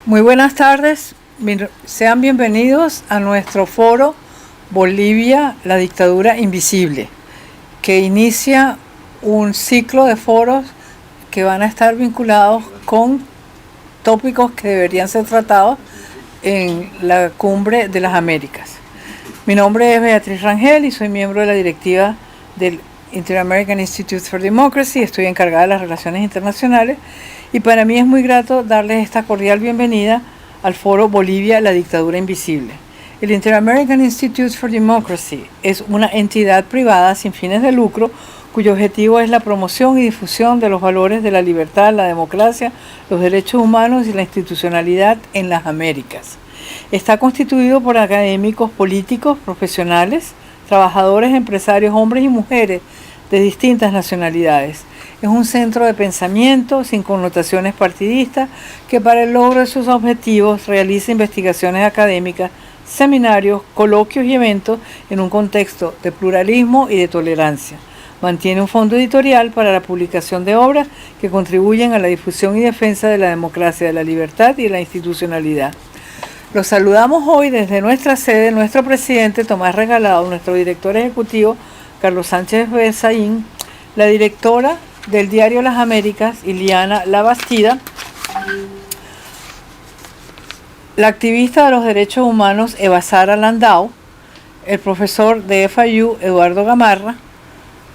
Muy buenas tardes, sean bienvenidos a nuestro foro Bolivia, la dictadura invisible, que inicia un ciclo de foros que van a estar vinculados con tópicos que deberían ser tratados en la Cumbre de las Américas. Mi nombre es Beatriz Rangel y soy miembro de la directiva del Inter-American Institute for Democracy. Estoy encargada de las relaciones internacionales y para mí es muy grato darles esta cordial bienvenida al foro Bolivia, la dictadura invisible. El Inter-American Institute for Democracy es una entidad privada sin fines de lucro cuyo objetivo es la promoción y difusión de los valores de la libertad, la democracia, los derechos humanos y la institucionalidad en las Américas. Está constituido por académicos, políticos, profesionales, trabajadores, empresarios, hombres y mujeres de distintas nacionalidades. Es un centro de pensamiento sin connotaciones partidistas que para el logro de sus objetivos realiza investigaciones académicas, seminarios, coloquios y eventos en un contexto de pluralismo y de tolerancia. Mantiene un fondo editorial para la publicación de obras que contribuyen a la difusión y defensa de la democracia, de la libertad y de la institucionalidad. Los saludamos hoy desde nuestra sede, nuestro presidente Tomás Regalado, nuestro director ejecutivo Carlos Sánchez Bezaín, la directora del diario Las Américas, Ileana Labastida, la activista de los derechos humanos Eva Sara Landau, el profesor de FIU Eduardo Gamarra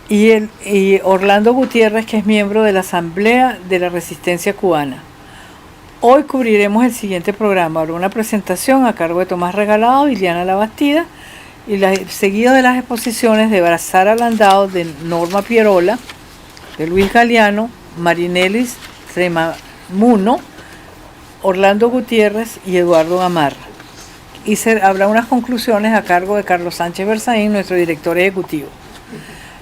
y Orlando Gutiérrez, que es miembro de la Asamblea de la Resistencia Cubana. Hoy cubriremos el siguiente programa. Habrá una presentación a cargo de Tomás Regalado y Ileana Labastida, y seguido de las exposiciones de Eva Sara Landau, de Norma Pierola, de Luis Galeano, Marinelis Tremamuno, Orlando Gutiérrez y Eduardo Gamarra. Y habrá unas conclusiones a cargo de Carlos Sánchez Bezaín, nuestro director ejecutivo.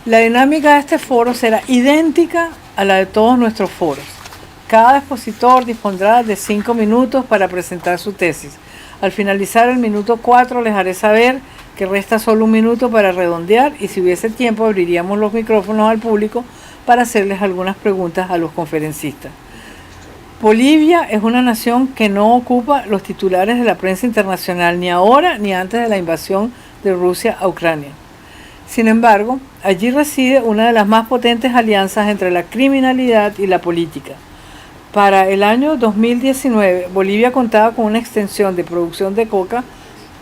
La dinámica de este foro será idéntica a la de todos nuestros foros. Cada expositor dispondrá de 5 minutos para presentar su tesis. Al finalizar el minuto 4 les haré saber que resta solo un minuto para redondear y si hubiese tiempo abriríamos los micrófonos al público para hacerles algunas preguntas a los conferencistas. Bolivia es una nación que no ocupa los titulares de la prensa internacional ni ahora ni antes de la invasión de Rusia a Ucrania. Sin embargo, allí reside una de las más potentes alianzas entre la criminalidad y la política. Para el año 2019, Bolivia contaba con una extensión de producción de coca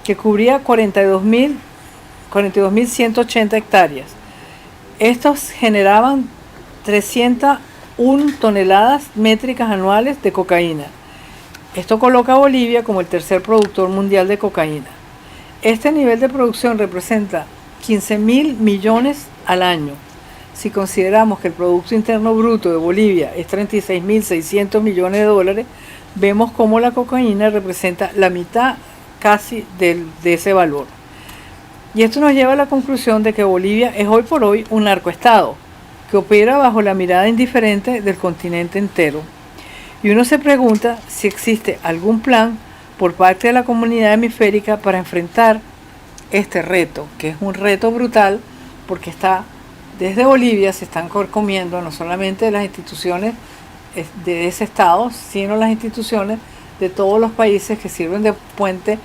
que cubría 42.180 hectáreas. Estos generaban 301 toneladas métricas anuales de cocaína. Esto coloca a Bolivia como el tercer productor mundial de cocaína. Este nivel de producción representa 15.000 millones al año. Si consideramos que el Producto Interno Bruto de Bolivia es 36.600 millones de dólares, vemos cómo la cocaína representa la mitad casi de ese valor. Y esto nos lleva a la conclusión de que Bolivia es hoy por hoy un narcoestado que opera bajo la mirada indiferente del continente entero. Y uno se pregunta si existe algún plan por parte de la comunidad hemisférica para enfrentar este reto, que es un reto brutal porque desde Bolivia se están comiendo no solamente las instituciones de ese estado, sino las instituciones de todos los países que sirven de puente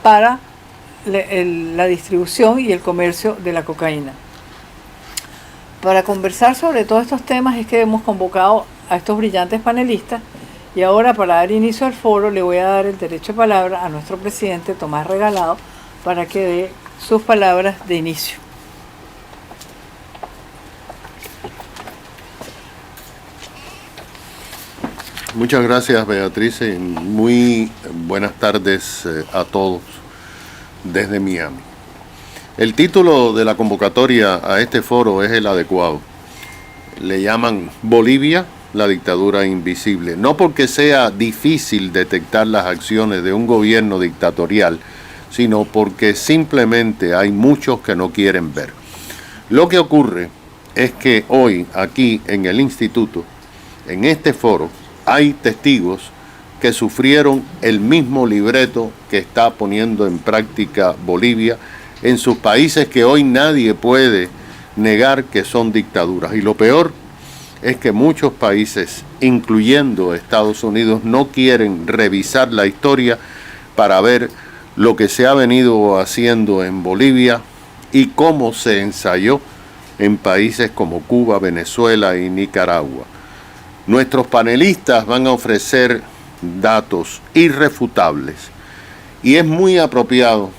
para la distribución y el comercio de la cocaína. Para conversar sobre todos estos temas es que hemos convocado a estos brillantes panelistas y ahora, para dar inicio al foro, le voy a dar el derecho de palabra a nuestro presidente Tomás Regalado para que dé sus palabras de inicio. Muchas gracias, Beatriz, y muy buenas tardes a todos desde Miami. El título de la convocatoria a este foro es el adecuado. Le llaman Bolivia, la dictadura invisible. No porque sea difícil detectar las acciones de un gobierno dictatorial, sino porque simplemente hay muchos que no quieren ver. Lo que ocurre es que hoy, aquí en el instituto, en este foro, hay testigos que sufrieron el mismo libreto que está poniendo en práctica Bolivia en sus países que hoy nadie puede negar que son dictaduras. Y lo peor es que muchos países, incluyendo Estados Unidos, no quieren revisar la historia para ver lo que se ha venido haciendo en Bolivia y cómo se ensayó en países como Cuba, Venezuela y Nicaragua. Nuestros panelistas van a ofrecer datos irrefutables y es muy apropiado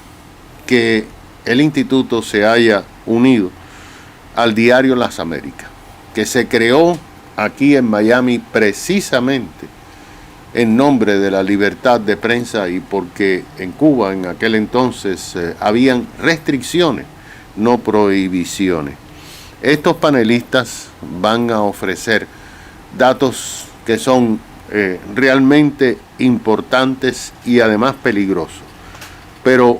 que el instituto se haya unido al diario Las Américas, que se creó aquí en Miami precisamente en nombre de la libertad de prensa y porque en Cuba en aquel entonces habían restricciones, no prohibiciones. Estos panelistas van a ofrecer datos que son realmente importantes y además peligrosos. Pero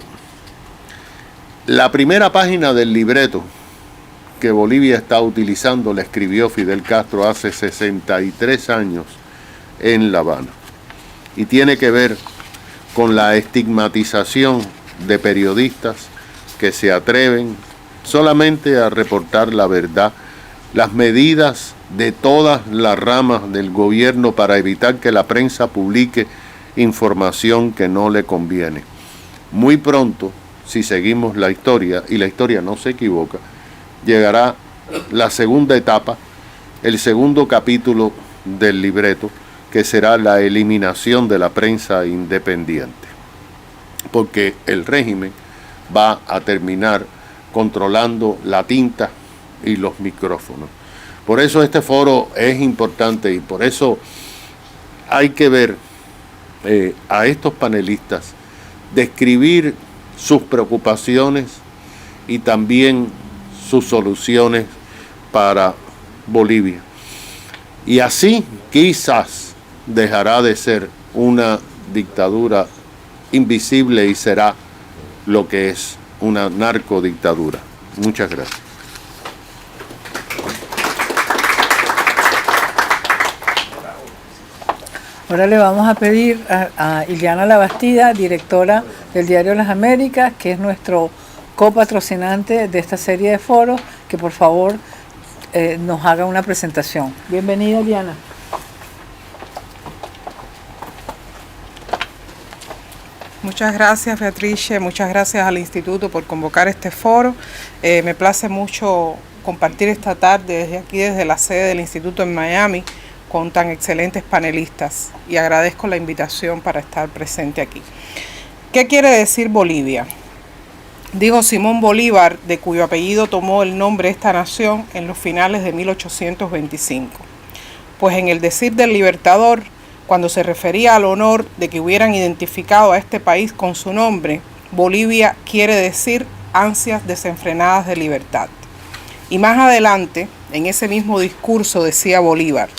la primera página del libreto que Bolivia está utilizando la escribió Fidel Castro hace 63 años en La Habana. Y tiene que ver con la estigmatización de periodistas que se atreven solamente a reportar la verdad, las medidas de todas las ramas del gobierno para evitar que la prensa publique información que no le conviene. Muy pronto, si seguimos la historia, y la historia no se equivoca, llegará la segunda etapa, el segundo capítulo del libreto, que será la eliminación de la prensa independiente, porque el régimen va a terminar controlando la tinta y los micrófonos. Por eso este foro es importante y por eso hay que ver a estos panelistas describir sus preocupaciones y también sus soluciones para Bolivia. Y así quizás dejará de ser una dictadura invisible y será lo que es una narcodictadura. Muchas gracias. Ahora le vamos a pedir a Ileana Labastida, directora del diario Las Américas, que es nuestro copatrocinante de esta serie de foros, que por favor nos haga una presentación. Bienvenida, Ileana. Muchas gracias, Beatrice, muchas gracias al Instituto por convocar este foro. Me place mucho compartir esta tarde desde aquí, desde la sede del Instituto en Miami, con tan excelentes panelistas y agradezco la invitación para estar presente aquí. ¿Qué quiere decir Bolivia? Dijo Simón Bolívar, de cuyo apellido tomó el nombre esta nación en los finales de 1825. Pues en el decir del Libertador, cuando se refería al honor de que hubieran identificado a este país con su nombre, Bolivia quiere decir ansias desenfrenadas de libertad. Y más adelante, en ese mismo discurso decía Bolívar: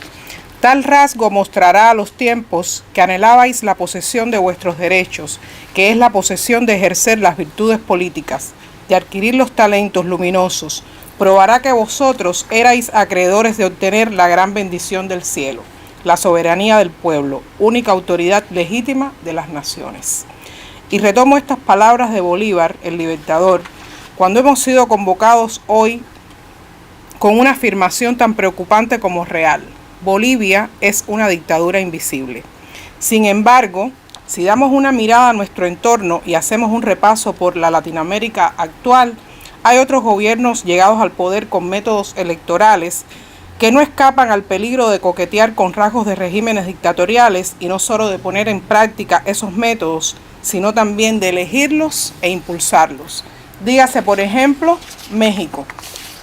tal rasgo mostrará a los tiempos que anhelabais la posesión de vuestros derechos, que es la posesión de ejercer las virtudes políticas, de adquirir los talentos luminosos. Probará que vosotros erais acreedores de obtener la gran bendición del cielo, la soberanía del pueblo, única autoridad legítima de las naciones. Y retomo estas palabras de Bolívar, el Libertador, cuando hemos sido convocados hoy con una afirmación tan preocupante como real. Bolivia es una dictadura invisible. Sin embargo, si damos una mirada a nuestro entorno y hacemos un repaso por la Latinoamérica actual, hay otros gobiernos llegados al poder con métodos electorales que no escapan al peligro de coquetear con rasgos de regímenes dictatoriales y no solo de poner en práctica esos métodos, sino también de elegirlos e impulsarlos. Dígase, por ejemplo, México,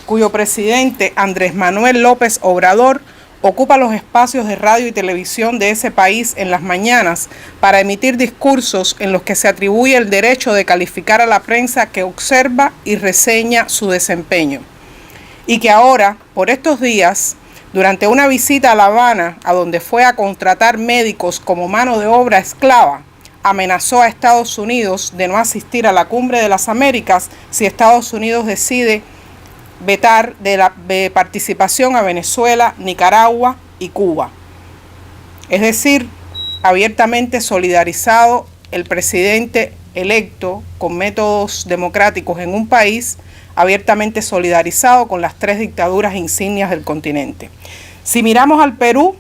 cuyo presidente Andrés Manuel López Obrador ocupa los espacios de radio y televisión de ese país en las mañanas para emitir discursos en los que se atribuye el derecho de calificar a la prensa que observa y reseña su desempeño. Y que ahora, por estos días, durante una visita a La Habana, a donde fue a contratar médicos como mano de obra esclava, amenazó a Estados Unidos de no asistir a la Cumbre de las Américas si Estados Unidos decide vetar de participación a Venezuela, Nicaragua y Cuba. Es decir, abiertamente solidarizado el presidente electo con métodos democráticos en un país, abiertamente solidarizado con las tres dictaduras insignias del continente. Si miramos al Perú,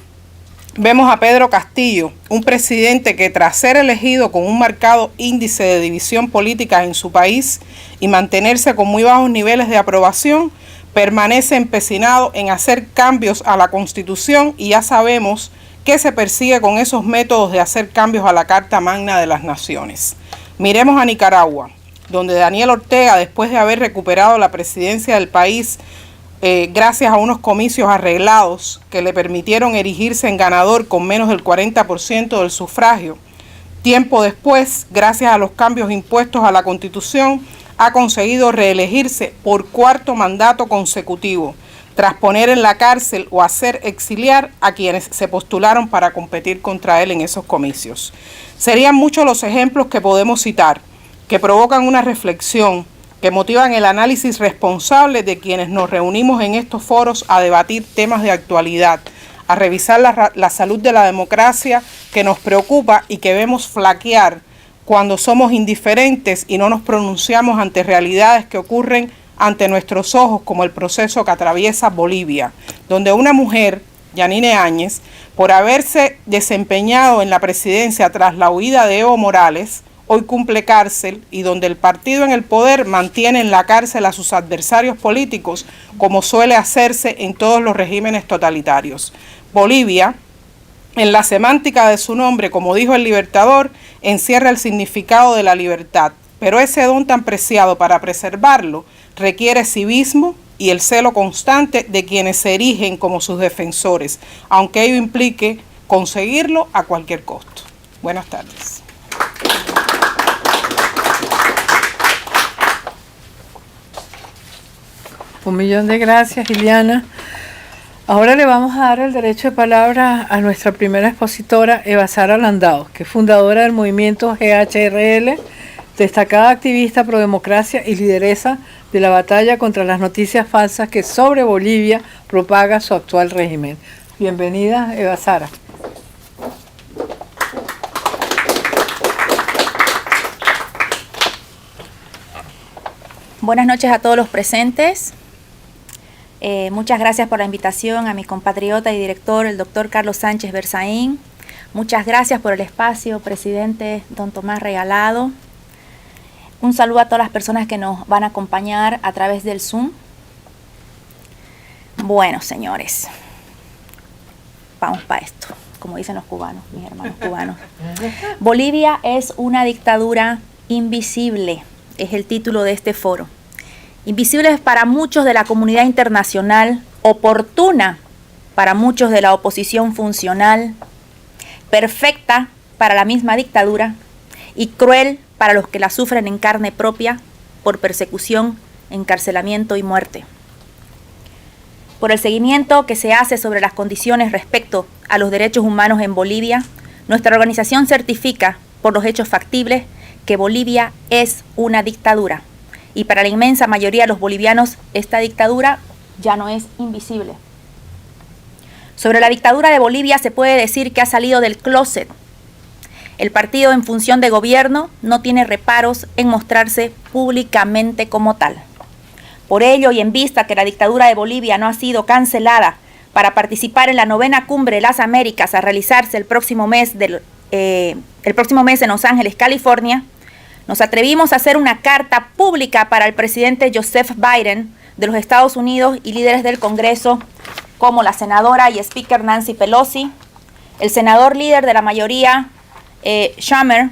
vemos a Pedro Castillo, un presidente que tras ser elegido con un marcado índice de división política en su país y mantenerse con muy bajos niveles de aprobación, permanece empecinado en hacer cambios a la Constitución y ya sabemos qué se persigue con esos métodos de hacer cambios a la Carta Magna de las Naciones. Miremos a Nicaragua, donde Daniel Ortega, después de haber recuperado la presidencia del país, gracias a unos comicios arreglados que le permitieron erigirse en ganador con menos del 40% del sufragio, tiempo después, gracias a los cambios impuestos a la Constitución, ha conseguido reelegirse por cuarto mandato consecutivo, tras poner en la cárcel o hacer exiliar a quienes se postularon para competir contra él en esos comicios. Serían muchos los ejemplos que podemos citar, que provocan una reflexión, que motivan el análisis responsable de quienes nos reunimos en estos foros a debatir temas de actualidad, a revisar la salud de la democracia que nos preocupa y que vemos flaquear cuando somos indiferentes y no nos pronunciamos ante realidades que ocurren ante nuestros ojos, como el proceso que atraviesa Bolivia, donde una mujer, Yanine Áñez, por haberse desempeñado en la presidencia tras la huida de Evo Morales, hoy cumple cárcel, y donde el partido en el poder mantiene en la cárcel a sus adversarios políticos, como suele hacerse en todos los regímenes totalitarios. Bolivia, en la semántica de su nombre, como dijo el Libertador, encierra el significado de la libertad, pero ese don tan preciado, para preservarlo, requiere civismo y el celo constante de quienes se erigen como sus defensores, aunque ello implique conseguirlo a cualquier costo. Buenas tardes. Un millón de gracias, Iliana. Ahora le vamos a dar el derecho de palabra a nuestra primera expositora, Evasara Landao, que es fundadora del movimiento GHRL, destacada activista pro democracia y lideresa de la batalla contra las noticias falsas que sobre Bolivia propaga su actual régimen. Bienvenida, Evasara. Buenas noches a todos los presentes. Muchas gracias por la invitación a mi compatriota y director, el doctor Carlos Sánchez Berzaín. Muchas gracias por el espacio, presidente don Tomás Regalado. Un saludo a todas las personas que nos van a acompañar a través del Zoom. Bueno, señores, vamos para esto, como dicen los cubanos, mis hermanos cubanos. Bolivia es una dictadura invisible, es el título de este foro. Invisible para muchos de la comunidad internacional, oportuna para muchos de la oposición funcional, perfecta para la misma dictadura y cruel para los que la sufren en carne propia por persecución, encarcelamiento y muerte. Por el seguimiento que se hace sobre las condiciones respecto a los derechos humanos en Bolivia, nuestra organización certifica por los hechos factibles que Bolivia es una dictadura. Y para la inmensa mayoría de los bolivianos, esta dictadura ya no es invisible. Sobre la dictadura de Bolivia se puede decir que ha salido del closet. El partido en función de gobierno no tiene reparos en mostrarse públicamente como tal. Por ello, y en vista que la dictadura de Bolivia no ha sido cancelada para participar en la 9ª Cumbre de las Américas a realizarse el próximo mes en Los Ángeles, California, nos atrevimos a hacer una carta pública para el presidente Joseph Biden de los Estados Unidos y líderes del Congreso como la senadora y speaker Nancy Pelosi, el senador líder de la mayoría Schumer,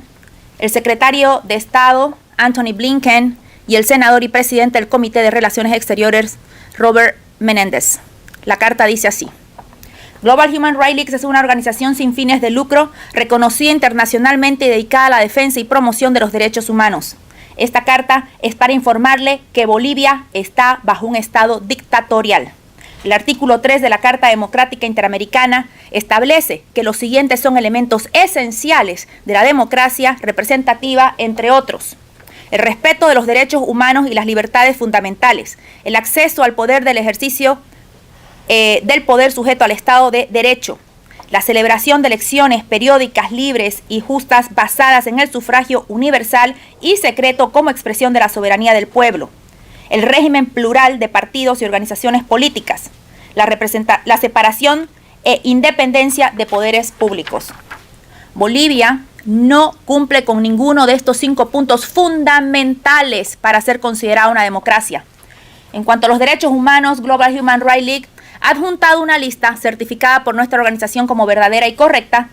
el secretario de Estado Anthony Blinken y el senador y presidente del Comité de Relaciones Exteriores Robert Menéndez. La carta dice así: Global Human Rights League es una organización sin fines de lucro, reconocida internacionalmente y dedicada a la defensa y promoción de los derechos humanos. Esta carta es para informarle que Bolivia está bajo un estado dictatorial. El artículo 3 de la Carta Democrática Interamericana establece que los siguientes son elementos esenciales de la democracia representativa, entre otros: el respeto de los derechos humanos y las libertades fundamentales, el acceso al poder del ejercicio del poder sujeto al Estado de Derecho, la celebración de elecciones periódicas, libres y justas basadas en el sufragio universal y secreto como expresión de la soberanía del pueblo, el régimen plural de partidos y organizaciones políticas, la separación e independencia de poderes públicos. Bolivia no cumple con ninguno de estos 5 puntos fundamentales para ser considerada una democracia. En cuanto a los derechos humanos, Global Human Rights League ha adjuntado una lista certificada por nuestra organización como verdadera y correcta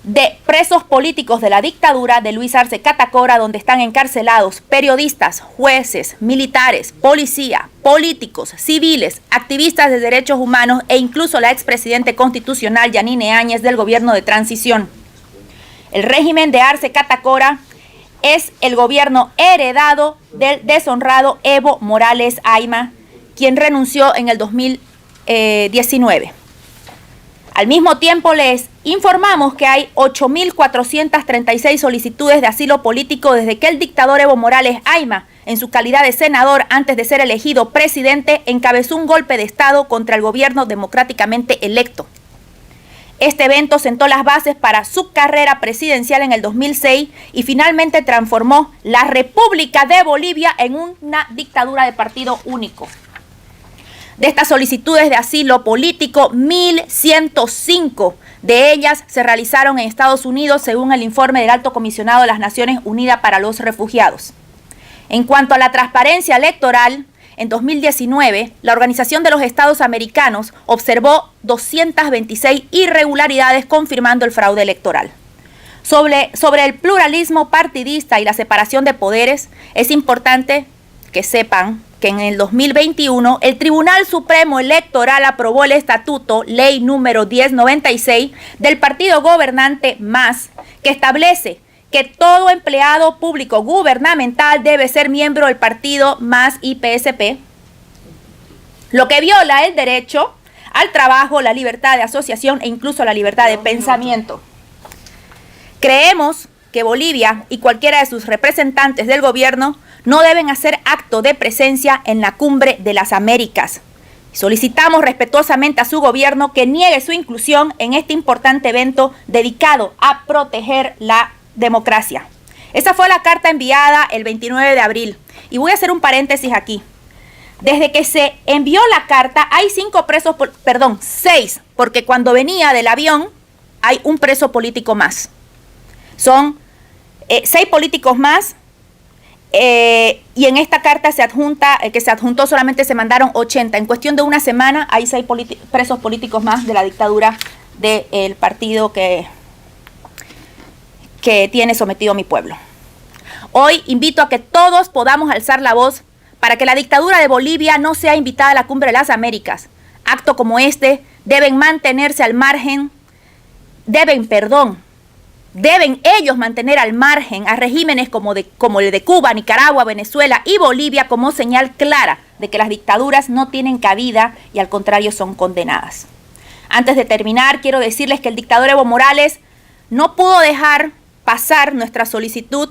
de presos políticos de la dictadura de Luis Arce Catacora, donde están encarcelados periodistas, jueces, militares, policía, políticos, civiles, activistas de derechos humanos e incluso la expresidente constitucional Yanine Áñez del gobierno de transición. El régimen de Arce Catacora es el gobierno heredado del deshonrado Evo Morales Ayma, quien renunció en el 2019. Al mismo tiempo les informamos que hay 8.436 solicitudes de asilo político desde que el dictador Evo Morales Ayma, en su calidad de senador antes de ser elegido presidente, encabezó un golpe de Estado contra el gobierno democráticamente electo. Este evento sentó las bases para su carrera presidencial en el 2006 y finalmente transformó la República de Bolivia en una dictadura de partido único. De estas solicitudes de asilo político, 1.105 de ellas se realizaron en Estados Unidos, según el informe del Alto Comisionado de las Naciones Unidas para los Refugiados. En cuanto a la transparencia electoral, en 2019, la Organización de los Estados Americanos observó 226 irregularidades confirmando el fraude electoral. Sobre el pluralismo partidista y la separación de poderes, es importante que sepan que en el 2021 el Tribunal Supremo Electoral aprobó el estatuto, ley número 1096, del partido gobernante MAS, que establece que todo empleado público gubernamental debe ser miembro del partido MAS y PSP, lo que viola el derecho al trabajo, la libertad de asociación e incluso la libertad de pensamiento. Creemos que Bolivia y cualquiera de sus representantes del gobierno no deben hacer acto de presencia en la Cumbre de las Américas. Solicitamos respetuosamente a su gobierno que niegue su inclusión en este importante evento dedicado a proteger la democracia. Esa fue la carta enviada el 29 de abril. Y voy a hacer un paréntesis aquí. Desde que se envió la carta hay 6, porque cuando venía del avión hay un preso político más. Son 6 políticos más. Y en esta carta se adjuntó solamente se mandaron 80. En cuestión de una semana hay 6 presos políticos más de la dictadura del partido que tiene sometido a mi pueblo. Hoy invito a que todos podamos alzar la voz para que la dictadura de Bolivia no sea invitada a la Cumbre de las Américas. Actos como este deben mantenerse al margen, deben ellos mantener al margen a regímenes como el de Cuba, Nicaragua, Venezuela y Bolivia como señal clara de que las dictaduras no tienen cabida y al contrario son condenadas. Antes de terminar, quiero decirles que el dictador Evo Morales no pudo dejar pasar nuestra solicitud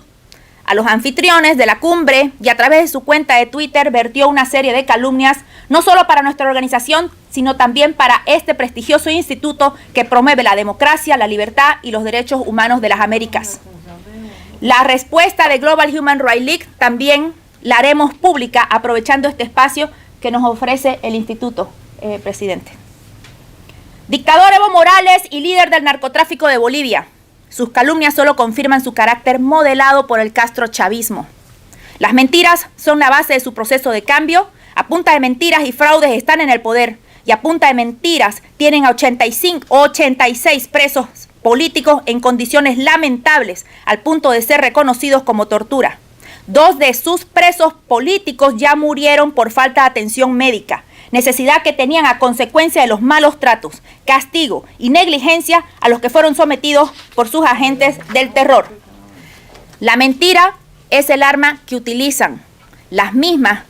a los anfitriones de la cumbre y a través de su cuenta de Twitter vertió una serie de calumnias, no solo para nuestra organización, sino también para este prestigioso instituto que promueve la democracia, la libertad y los derechos humanos de las Américas. La respuesta de Global Human Rights League también la haremos pública aprovechando este espacio que nos ofrece el instituto, presidente. Dictador Evo Morales y líder del narcotráfico de Bolivia. Sus calumnias solo confirman su carácter modelado por el castrochavismo. Las mentiras son la base de su proceso de cambio. A punta de mentiras y fraudes están en el poder. Y a punta de mentiras tienen a 86 presos políticos en condiciones lamentables, al punto de ser reconocidos como tortura. 2 de sus presos políticos ya murieron por falta de atención médica, necesidad que tenían a consecuencia de los malos tratos, castigo y negligencia a los que fueron sometidos por sus agentes del terror. La mentira es el arma que utilizan, las mismas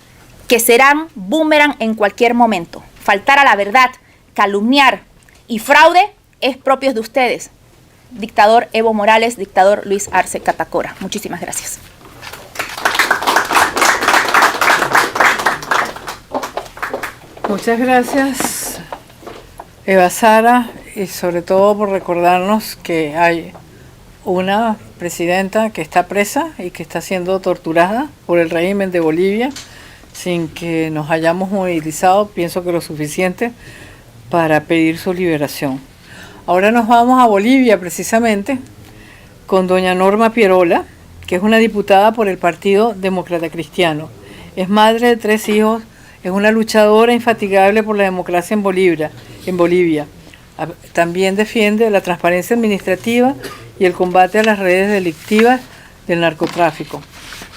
que serán boomerang en cualquier momento. Faltar a la verdad, calumniar y fraude es propio de ustedes. Dictador Evo Morales, dictador Luis Arce Catacora. Muchísimas gracias. Muchas gracias, Eva Sara, y sobre todo por recordarnos que hay una presidenta que está presa y que está siendo torturada por el régimen de Bolivia. sin que nos hayamos movilizado, pienso que lo suficiente para pedir su liberación. Ahora nos vamos a Bolivia precisamente con doña Norma Pierola, que es una diputada por el Partido Demócrata Cristiano. Es madre de 3 hijos, es una luchadora infatigable por la democracia en Bolivia. También defiende la transparencia administrativa y el combate a las redes delictivas del narcotráfico.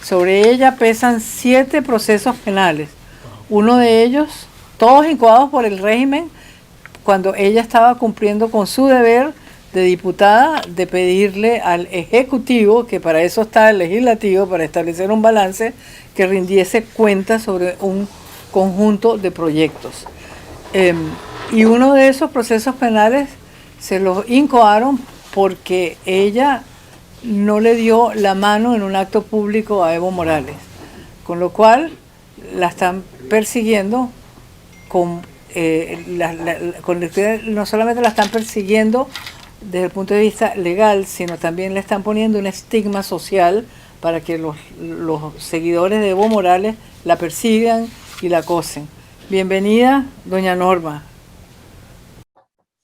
Sobre ella pesan 7 procesos penales, uno de ellos, todos incoados por el régimen, cuando ella estaba cumpliendo con su deber de diputada de pedirle al Ejecutivo, que para eso está el Legislativo, para establecer un balance, que rindiese cuentas sobre un conjunto de proyectos. Y uno de esos procesos penales se los incoaron porque ella no le dio la mano en un acto público a Evo Morales, con lo cual la están persiguiendo no solamente la están persiguiendo desde el punto de vista legal, sino también le están poniendo un estigma social para que los seguidores de Evo Morales la persigan y la acosen. Bienvenida, doña Norma.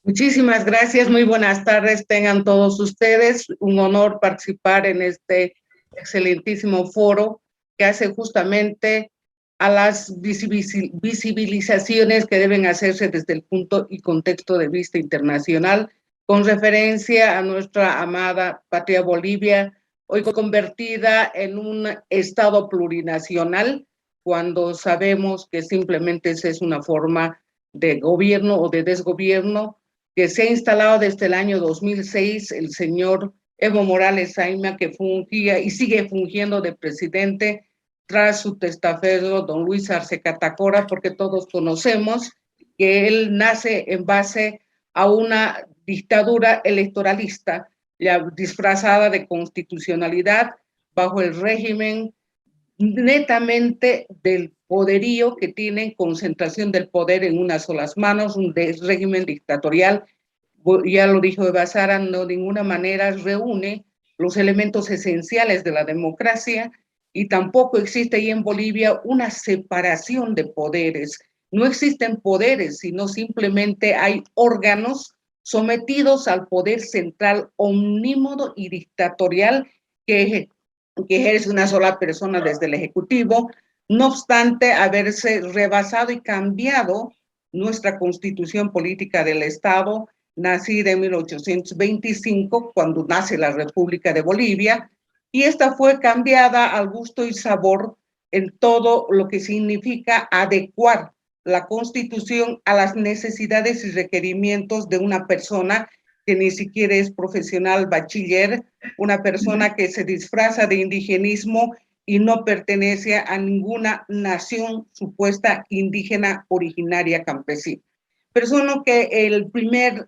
Muchísimas gracias, muy buenas tardes tengan todos ustedes. Un honor participar en este excelentísimo foro que hace justamente a las visibilizaciones que deben hacerse desde el punto y contexto de vista internacional, con referencia a nuestra amada patria Bolivia, hoy convertida en un estado plurinacional, cuando sabemos que simplemente esa es una forma de gobierno o de desgobierno que se ha instalado desde el año 2006, el señor Evo Morales Ayma, que fungía y sigue fungiendo de presidente tras su testaferro, don Luis Arce Catacora, porque todos conocemos que él nace en base a una dictadura electoralista, ya disfrazada de constitucionalidad, bajo el régimen netamente del poderío que tienen, concentración del poder en unas solas manos, un régimen dictatorial. Ya lo dijo Eva Sara, no de ninguna manera reúne los elementos esenciales de la democracia, y tampoco existe ahí en Bolivia una separación de poderes. No existen poderes, sino simplemente hay órganos sometidos al poder central omnímodo y dictatorial que ejerce una sola persona desde el Ejecutivo, no obstante haberse rebasado y cambiado nuestra constitución política del Estado, nacida en 1825, cuando nace la República de Bolivia, y esta fue cambiada al gusto y sabor en todo lo que significa adecuar la Constitución a las necesidades y requerimientos de una persona que ni siquiera es profesional bachiller, una persona que se disfraza de indigenismo y no pertenece a ninguna nación supuesta indígena originaria campesina. Persona que el primer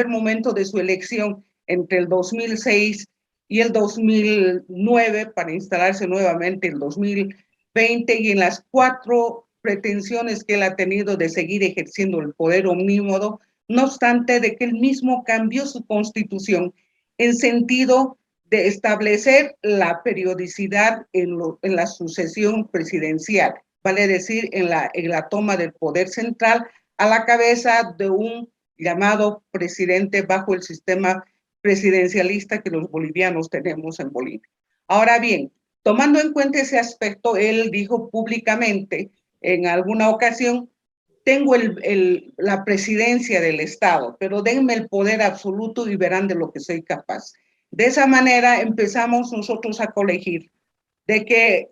momento de su elección entre el 2006 y el 2009 para instalarse nuevamente en el 2020, y en las 4 pretensiones que él ha tenido de seguir ejerciendo el poder omnímodo, no obstante de que él mismo cambió su constitución en sentido de establecer la periodicidad en la sucesión presidencial, vale decir, en la toma del poder central a la cabeza de un llamado presidente bajo el sistema presidencialista que los bolivianos tenemos en Bolivia. Ahora bien, tomando en cuenta ese aspecto, él dijo públicamente en alguna ocasión: tengo la presidencia del Estado, pero denme el poder absoluto y verán de lo que soy capaz. De esa manera empezamos nosotros a colegir de que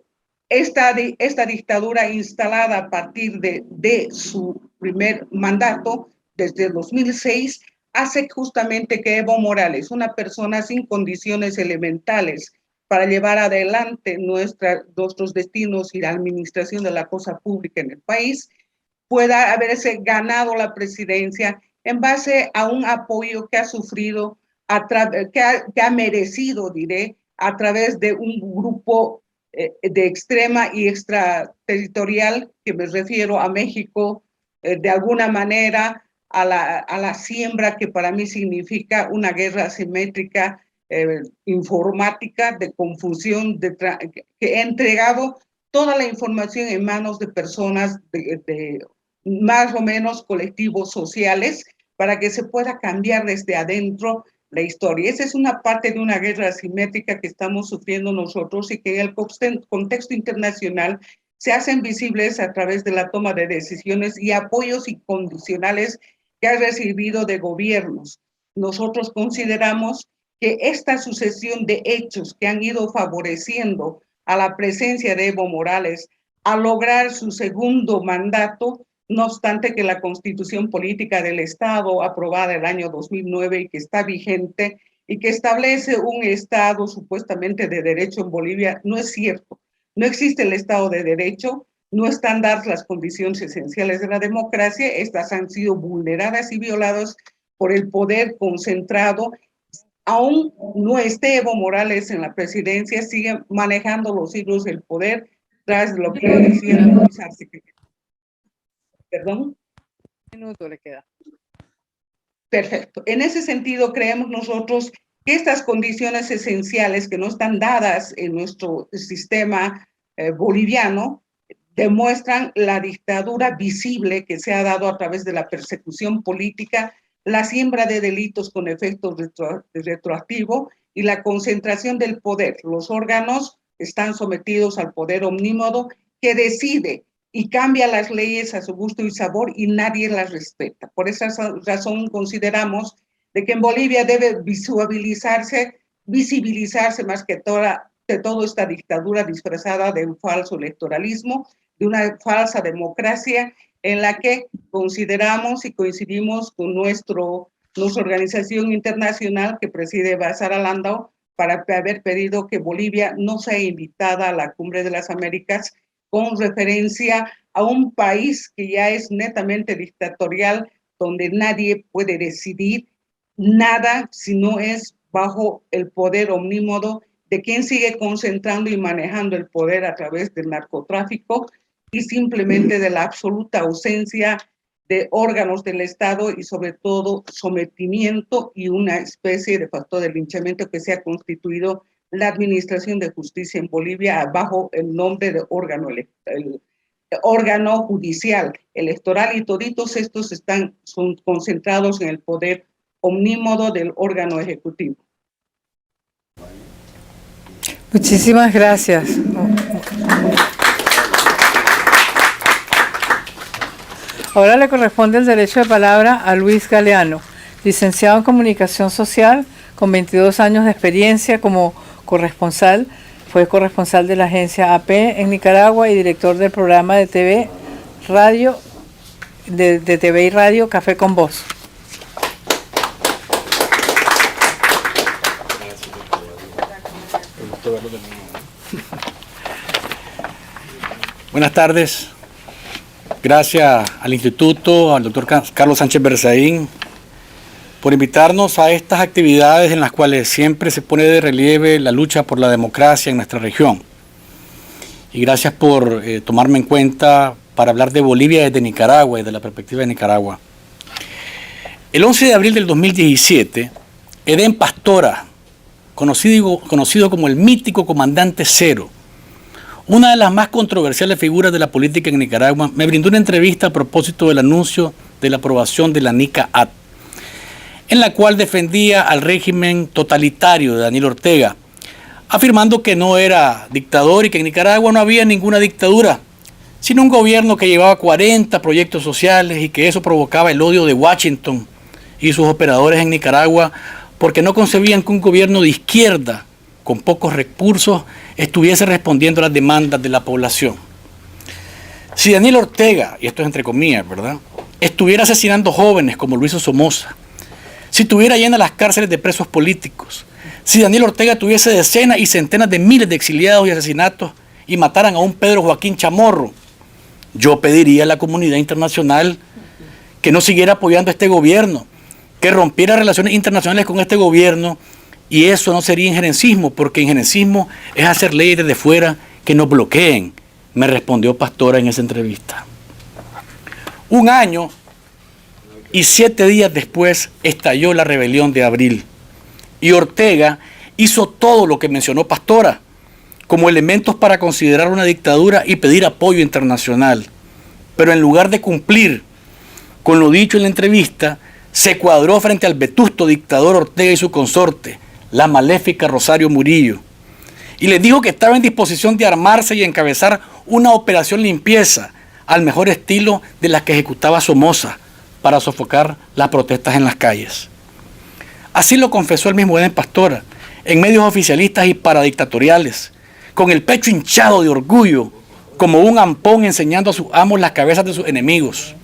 esta dictadura instalada a partir de su primer mandato, desde el 2006, hace justamente que Evo Morales, una persona sin condiciones elementales para llevar adelante nuestros destinos y la administración de la cosa pública en el país, pueda haberse ganado la presidencia en base a un apoyo que ha sufrido, que ha merecido, diré, a través de un grupo de extrema y extraterritorial, que me refiero a México, de alguna manera a la siembra que para mí significa una guerra asimétrica, informática, de confusión, que ha entregado toda la información en manos de personas de más o menos colectivos sociales para que se pueda cambiar desde adentro la historia. Esa es una parte de una guerra asimétrica que estamos sufriendo nosotros y que en el contexto internacional se hacen visibles a través de la toma de decisiones y apoyos incondicionales que ha recibido de gobiernos. Nosotros consideramos que esta sucesión de hechos que han ido favoreciendo a la presencia de Evo Morales a lograr su segundo mandato, no obstante que la Constitución Política del Estado, aprobada el año 2009 y que está vigente y que establece un Estado supuestamente de derecho en Bolivia, no es cierto. No existe el Estado de Derecho, no están dadas las condiciones esenciales de la democracia, estas han sido vulneradas y violadas por el poder concentrado. Aún no esté Evo Morales en la presidencia, sigue manejando los hilos del poder tras lo que decía Luis Arce. ¿Perdón? Un minuto le queda. Perfecto. En ese sentido, creemos nosotros que estas condiciones esenciales que no están dadas en nuestro sistema boliviano demuestran la dictadura visible que se ha dado a través de la persecución política, la siembra de delitos con efecto retroactivo y la concentración del poder. Los órganos están sometidos al poder omnímodo que decide y cambia las leyes a su gusto y sabor y nadie las respeta. Por esa razón consideramos de que en Bolivia debe visibilizarse más que todo esta dictadura disfrazada de un falso electoralismo, de una falsa democracia en la que consideramos y coincidimos con nuestra organización internacional que preside Basara Landau para haber pedido que Bolivia no sea invitada a la Cumbre de las Américas con referencia a un país que ya es netamente dictatorial, donde nadie puede decidir nada si no es bajo el poder omnímodo de quien sigue concentrando y manejando el poder a través del narcotráfico y simplemente de la absoluta ausencia de órganos del Estado y sobre todo sometimiento y una especie de factor de linchamiento que se ha constituido la Administración de Justicia en Bolivia bajo el nombre de órgano judicial electoral, y toditos estos son concentrados en el poder omnímodo del órgano ejecutivo. Muchísimas gracias. Ahora le corresponde el derecho de palabra a Luis Galeano, licenciado en Comunicación Social, con 22 años de experiencia como corresponsal. Fue corresponsal de la agencia AP en Nicaragua y director del programa de TV, radio, de TV y radio Café con Voz. Buenas tardes. Gracias al Instituto, al doctor Carlos Sánchez Berzaín, por invitarnos a estas actividades en las cuales siempre se pone de relieve la lucha por la democracia en nuestra región. Y gracias por tomarme en cuenta para hablar de Bolivia desde Nicaragua y de la perspectiva de Nicaragua. El 11 de abril del 2017, Edén Pastora, conocido como el mítico Comandante Cero, una de las más controversiales figuras de la política en Nicaragua, me brindó una entrevista a propósito del anuncio de la aprobación de la NICA-AT, en la cual defendía al régimen totalitario de Daniel Ortega, afirmando que no era dictador y que en Nicaragua no había ninguna dictadura, sino un gobierno que llevaba 40 proyectos sociales y que eso provocaba el odio de Washington y sus operadores en Nicaragua porque no concebían que un gobierno de izquierda con pocos recursos estuviese respondiendo a las demandas de la población. Si Daniel Ortega, y esto es entre comillas, ¿verdad?, estuviera asesinando jóvenes como Luis Somoza, si tuviera llenas las cárceles de presos políticos, si Daniel Ortega tuviese decenas y centenas de miles de exiliados y asesinatos y mataran a un Pedro Joaquín Chamorro, yo pediría a la comunidad internacional que no siguiera apoyando a este gobierno, que rompiera relaciones internacionales con este gobierno, y eso no sería injerencismo, porque injerencismo es hacer leyes desde fuera que nos bloqueen, me respondió Pastora en esa entrevista. 1 año y 7 días después estalló la rebelión de abril y Ortega hizo todo lo que mencionó Pastora, como elementos para considerar una dictadura y pedir apoyo internacional. Pero en lugar de cumplir con lo dicho en la entrevista, se cuadró frente al vetusto dictador Ortega y su consorte, la maléfica Rosario Murillo, y les dijo que estaba en disposición de armarse y encabezar una operación limpieza al mejor estilo de la que ejecutaba Somoza para sofocar las protestas en las calles. Así lo confesó el mismo Eden Pastora en medios oficialistas y paradictatoriales, con el pecho hinchado de orgullo, como un ampón enseñando a sus amos las cabezas de sus enemigos.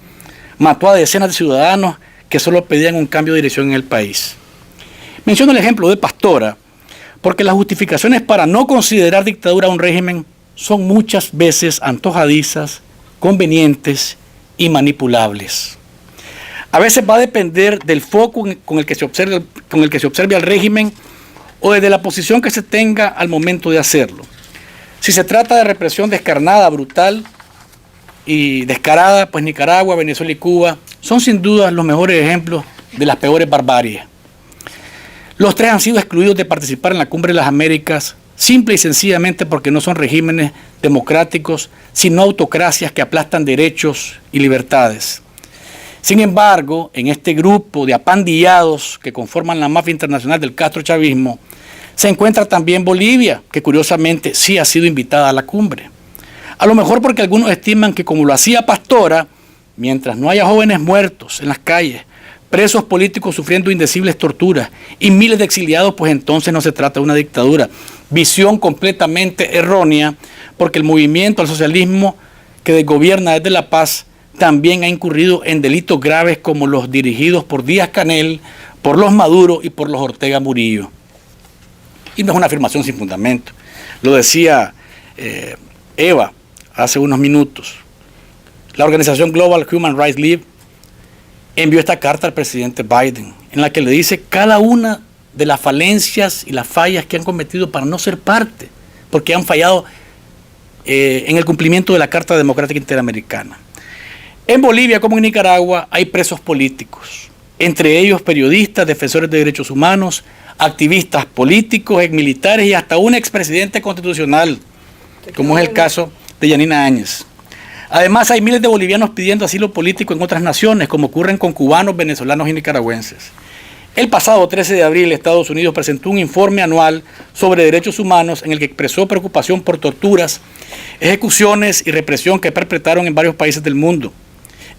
Mató a decenas de ciudadanos que solo pedían un cambio de dirección en el país. Menciono el ejemplo de Pastora porque las justificaciones para no considerar dictadura a un régimen son muchas veces antojadizas, convenientes y manipulables. A veces va a depender del foco con el que se observe al régimen o desde la posición que se tenga al momento de hacerlo. Si se trata de represión descarnada, brutal y descarada, pues Nicaragua, Venezuela y Cuba son sin duda los mejores ejemplos de las peores barbaries. Los tres han sido excluidos de participar en la Cumbre de las Américas, simple y sencillamente porque no son regímenes democráticos, sino autocracias que aplastan derechos y libertades. Sin embargo, en este grupo de apandillados que conforman la mafia internacional del castrochavismo, se encuentra también Bolivia, que curiosamente sí ha sido invitada a la cumbre. A lo mejor porque algunos estiman que como lo hacía Pastora, mientras no haya jóvenes muertos en las calles, presos políticos sufriendo indecibles torturas y miles de exiliados, pues entonces no se trata de una dictadura. Visión completamente errónea, porque el movimiento al socialismo que desgobierna desde La Paz también ha incurrido en delitos graves como los dirigidos por Díaz-Canel, por los Maduro y por los Ortega Murillo. Y no es una afirmación sin fundamento. Lo decía Eva hace unos minutos. La organización Global Human Rights League envió esta carta al presidente Biden, en la que le dice cada una de las falencias y las fallas que han cometido para no ser parte, porque han fallado en el cumplimiento de la Carta Democrática Interamericana. En Bolivia, como en Nicaragua, hay presos políticos, entre ellos periodistas, defensores de derechos humanos, activistas políticos, exmilitares y hasta un expresidente constitucional, como es el caso de Yanina Áñez. Además, hay miles de bolivianos pidiendo asilo político en otras naciones, como ocurren con cubanos, venezolanos y nicaragüenses. El pasado 13 de abril, Estados Unidos presentó un informe anual sobre derechos humanos en el que expresó preocupación por torturas, ejecuciones y represión que perpetraron en varios países del mundo.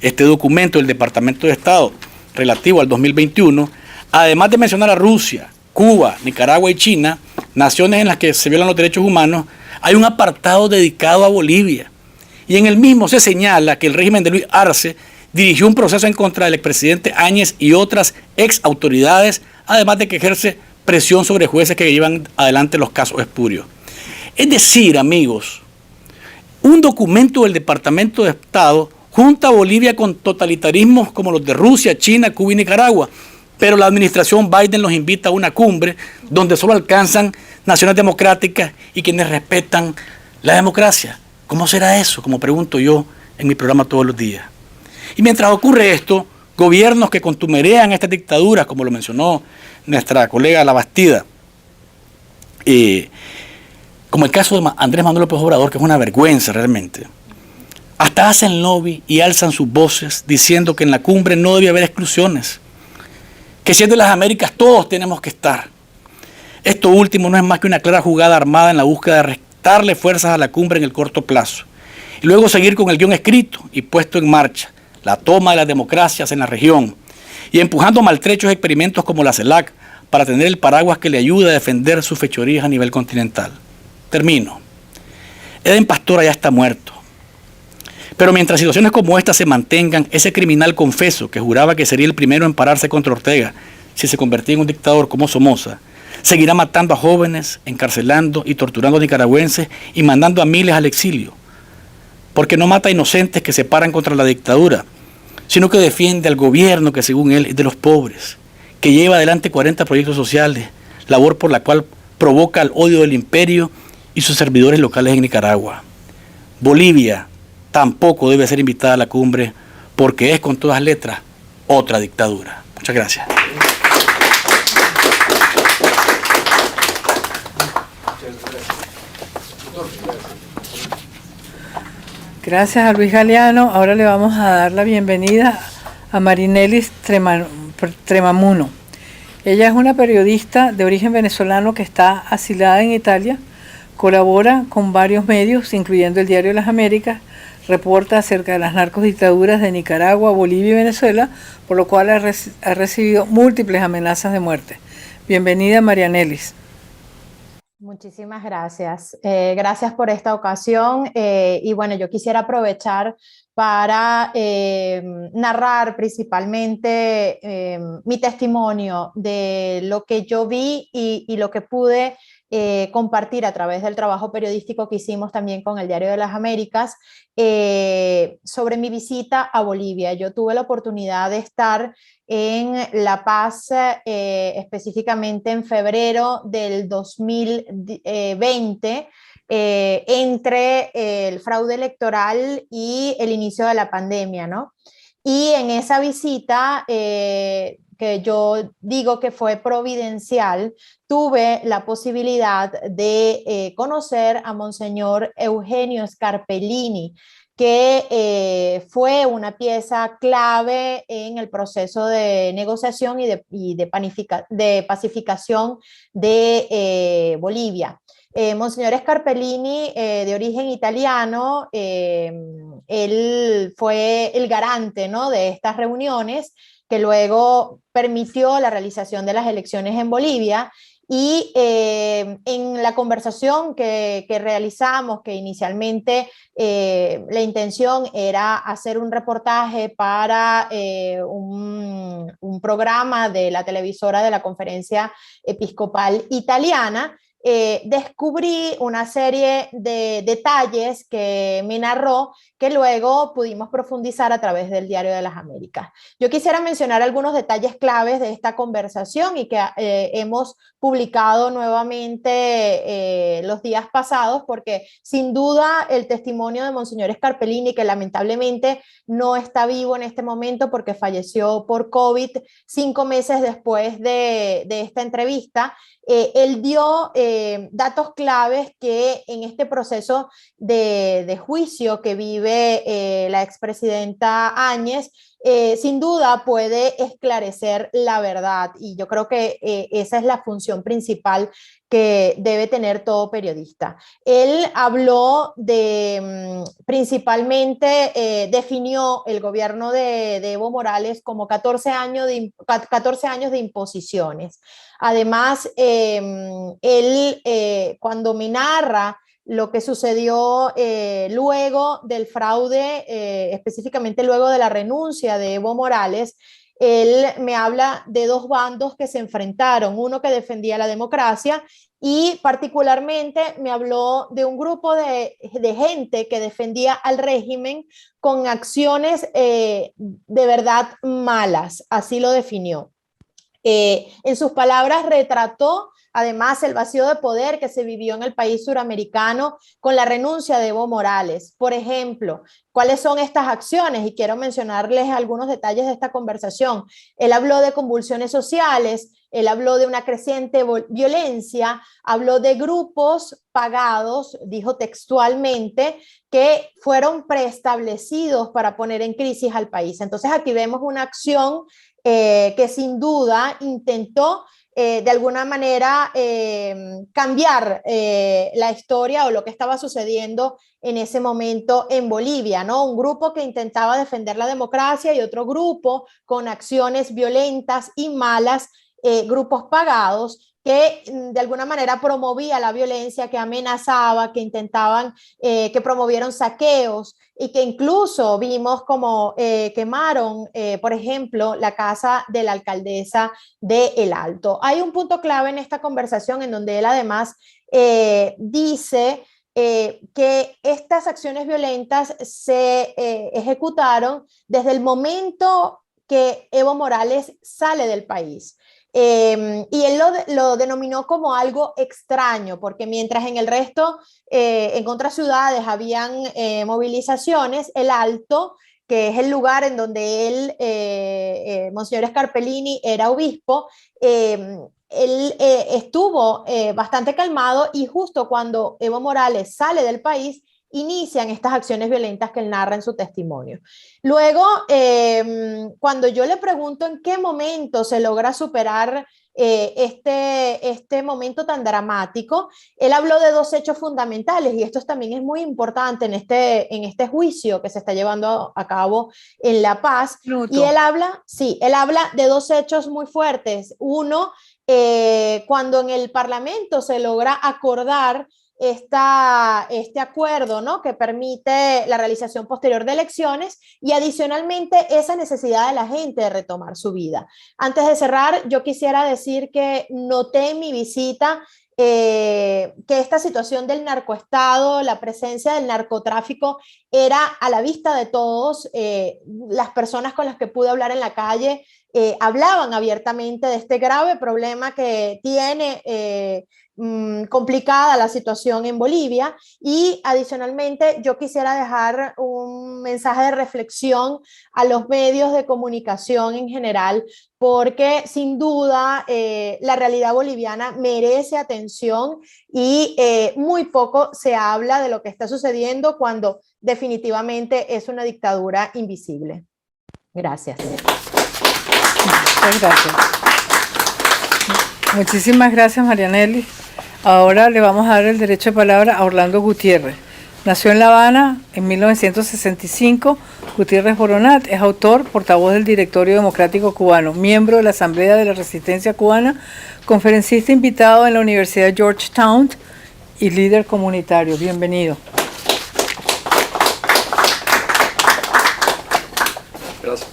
Este documento del Departamento de Estado, relativo al 2021, además de mencionar a Rusia, Cuba, Nicaragua y China, naciones en las que se violan los derechos humanos, hay un apartado dedicado a Bolivia. Y en el mismo se señala que el régimen de Luis Arce dirigió un proceso en contra del expresidente Áñez y otras ex autoridades, además de que ejerce presión sobre jueces que llevan adelante los casos espurios. Es decir, amigos, un documento del Departamento de Estado junta a Bolivia con totalitarismos como los de Rusia, China, Cuba y Nicaragua, pero la administración Biden los invita a una cumbre donde solo alcanzan naciones democráticas y quienes respetan la democracia. ¿Cómo será eso? Como pregunto yo en mi programa todos los días. Y mientras ocurre esto, gobiernos que contumerean estas dictaduras, como lo mencionó nuestra colega La Bastida, como el caso de Andrés Manuel López Obrador, que es una vergüenza realmente, hasta hacen lobby y alzan sus voces diciendo que en la cumbre no debe haber exclusiones, que si es de las Américas todos tenemos que estar. Esto último no es más que una clara jugada armada en la búsqueda de restarle fuerzas a la cumbre en el corto plazo y luego seguir con el guión escrito y puesto en marcha, la toma de las democracias en la región y empujando maltrechos experimentos como la CELAC para tener el paraguas que le ayude a defender sus fechorías a nivel continental. Termino. Eden Pastora ya está muerto. Pero mientras situaciones como esta se mantengan, ese criminal confeso que juraba que sería el primero en pararse contra Ortega si se convertía en un dictador como Somoza, seguirá matando a jóvenes, encarcelando y torturando a nicaragüenses y mandando a miles al exilio. Porque no mata a inocentes que se paran contra la dictadura, sino que defiende al gobierno que según él es de los pobres, que lleva adelante 40 proyectos sociales, labor por la cual provoca el odio del imperio y sus servidores locales en Nicaragua. Bolivia tampoco debe ser invitada a la cumbre porque es con todas letras otra dictadura. Muchas gracias. Gracias a Luis Galeano. Ahora le vamos a dar la bienvenida a Marinelis Tremamuno. Ella es una periodista de origen venezolano que está asilada en Italia, colabora con varios medios, incluyendo el Diario de las Américas, reporta acerca de las narcodictaduras de Nicaragua, Bolivia y Venezuela, por lo cual ha recibido múltiples amenazas de muerte. Bienvenida, Marianelis. Muchísimas gracias. Gracias por esta ocasión. Y bueno, yo quisiera aprovechar para narrar principalmente mi testimonio de lo que yo vi y lo que pude compartir a través del trabajo periodístico que hicimos también con el Diario de las Américas sobre mi visita a Bolivia. Yo tuve la oportunidad de estar en La Paz, específicamente en febrero del 2020, entre el fraude electoral y el inicio de la pandemia, ¿no? Y en esa visita, que yo digo que fue providencial, tuve la posibilidad de conocer a Monseñor Eugenio Scarpellini, que fue una pieza clave en el proceso de negociación y de pacificación de Bolivia. Monseñor Scarpellini, de origen italiano, él fue el garante, ¿no?, de estas reuniones, que luego permitió la realización de las elecciones en Bolivia. Y en la conversación que realizamos, que inicialmente la intención era hacer un reportaje para un programa de la televisora de la Conferencia Episcopal Italiana, descubrí una serie de detalles que me narró, que luego pudimos profundizar a través del Diario de las Américas. Yo quisiera mencionar algunos detalles claves de esta conversación y que hemos publicado nuevamente los días pasados, porque sin duda el testimonio de Monseñor Scarpellini, que lamentablemente no está vivo en este momento porque falleció por COVID 5 meses después de esta entrevista, él dio datos claves que en este proceso de juicio que vive la expresidenta Áñez, sin duda puede esclarecer la verdad, y yo creo que esa es la función principal que debe tener todo periodista. Él habló de, principalmente definió el gobierno de Evo Morales como 14 años de imposiciones. Además, él cuando me narra lo que sucedió luego del fraude, específicamente luego de la renuncia de Evo Morales, él me habla de 2 bandos que se enfrentaron, uno que defendía la democracia y particularmente me habló de un grupo de gente que defendía al régimen con acciones de verdad malas, así lo definió. En sus palabras retrató además el vacío de poder que se vivió en el país suramericano con la renuncia de Evo Morales. Por ejemplo, ¿cuáles son estas acciones? Y quiero mencionarles algunos detalles de esta conversación. Él habló de convulsiones sociales, él habló de una creciente violencia, habló de grupos pagados, dijo textualmente, que fueron preestablecidos para poner en crisis al país. Entonces aquí vemos una acción que sin duda intentó de alguna manera cambiar la historia o lo que estaba sucediendo en ese momento en Bolivia, ¿no? Un grupo que intentaba defender la democracia y otro grupo con acciones violentas y malas, grupos pagados que de alguna manera promovía la violencia, que amenazaba, que intentaban, que promovieron saqueos y que incluso vimos como quemaron, por ejemplo, la casa de la alcaldesa de El Alto. Hay un punto clave en esta conversación en donde él además dice que estas acciones violentas se ejecutaron desde el momento que Evo Morales sale del país. Y él lo denominó como algo extraño, porque mientras en el resto, en otras ciudades habían movilizaciones, El Alto, que es el lugar en donde él, Monseñor Scarpellini, era obispo, él estuvo bastante calmado y justo cuando Evo Morales sale del país, inician estas acciones violentas que él narra en su testimonio. Luego, cuando yo le pregunto en qué momento se logra superar este momento tan dramático, él habló de dos hechos fundamentales y esto también es muy importante en este juicio que se está llevando a cabo en La Paz. Y él habla de dos hechos muy fuertes. Uno, cuando en el Parlamento se logra acordar este acuerdo, ¿no?, que permite la realización posterior de elecciones y adicionalmente esa necesidad de la gente de retomar su vida. Antes de cerrar, yo quisiera decir que noté en mi visita que esta situación del narcoestado, la presencia del narcotráfico era a la vista de todos. Las personas con las que pude hablar en la calle hablaban abiertamente de este grave problema que tiene complicada la situación en Bolivia. Y adicionalmente yo quisiera dejar un mensaje de reflexión a los medios de comunicación en general, porque sin duda la realidad boliviana merece atención y muy poco se habla de lo que está sucediendo cuando definitivamente es una dictadura invisible. Gracias. Muchas gracias. Muchísimas gracias, Marianelli. Ahora le vamos a dar el derecho de palabra a Orlando Gutiérrez. Nació en La Habana en 1965. Gutiérrez Boronat es autor, portavoz del Directorio Democrático Cubano, miembro de la Asamblea de la Resistencia Cubana, conferencista invitado en la Universidad Georgetown y líder comunitario. Bienvenido. Gracias.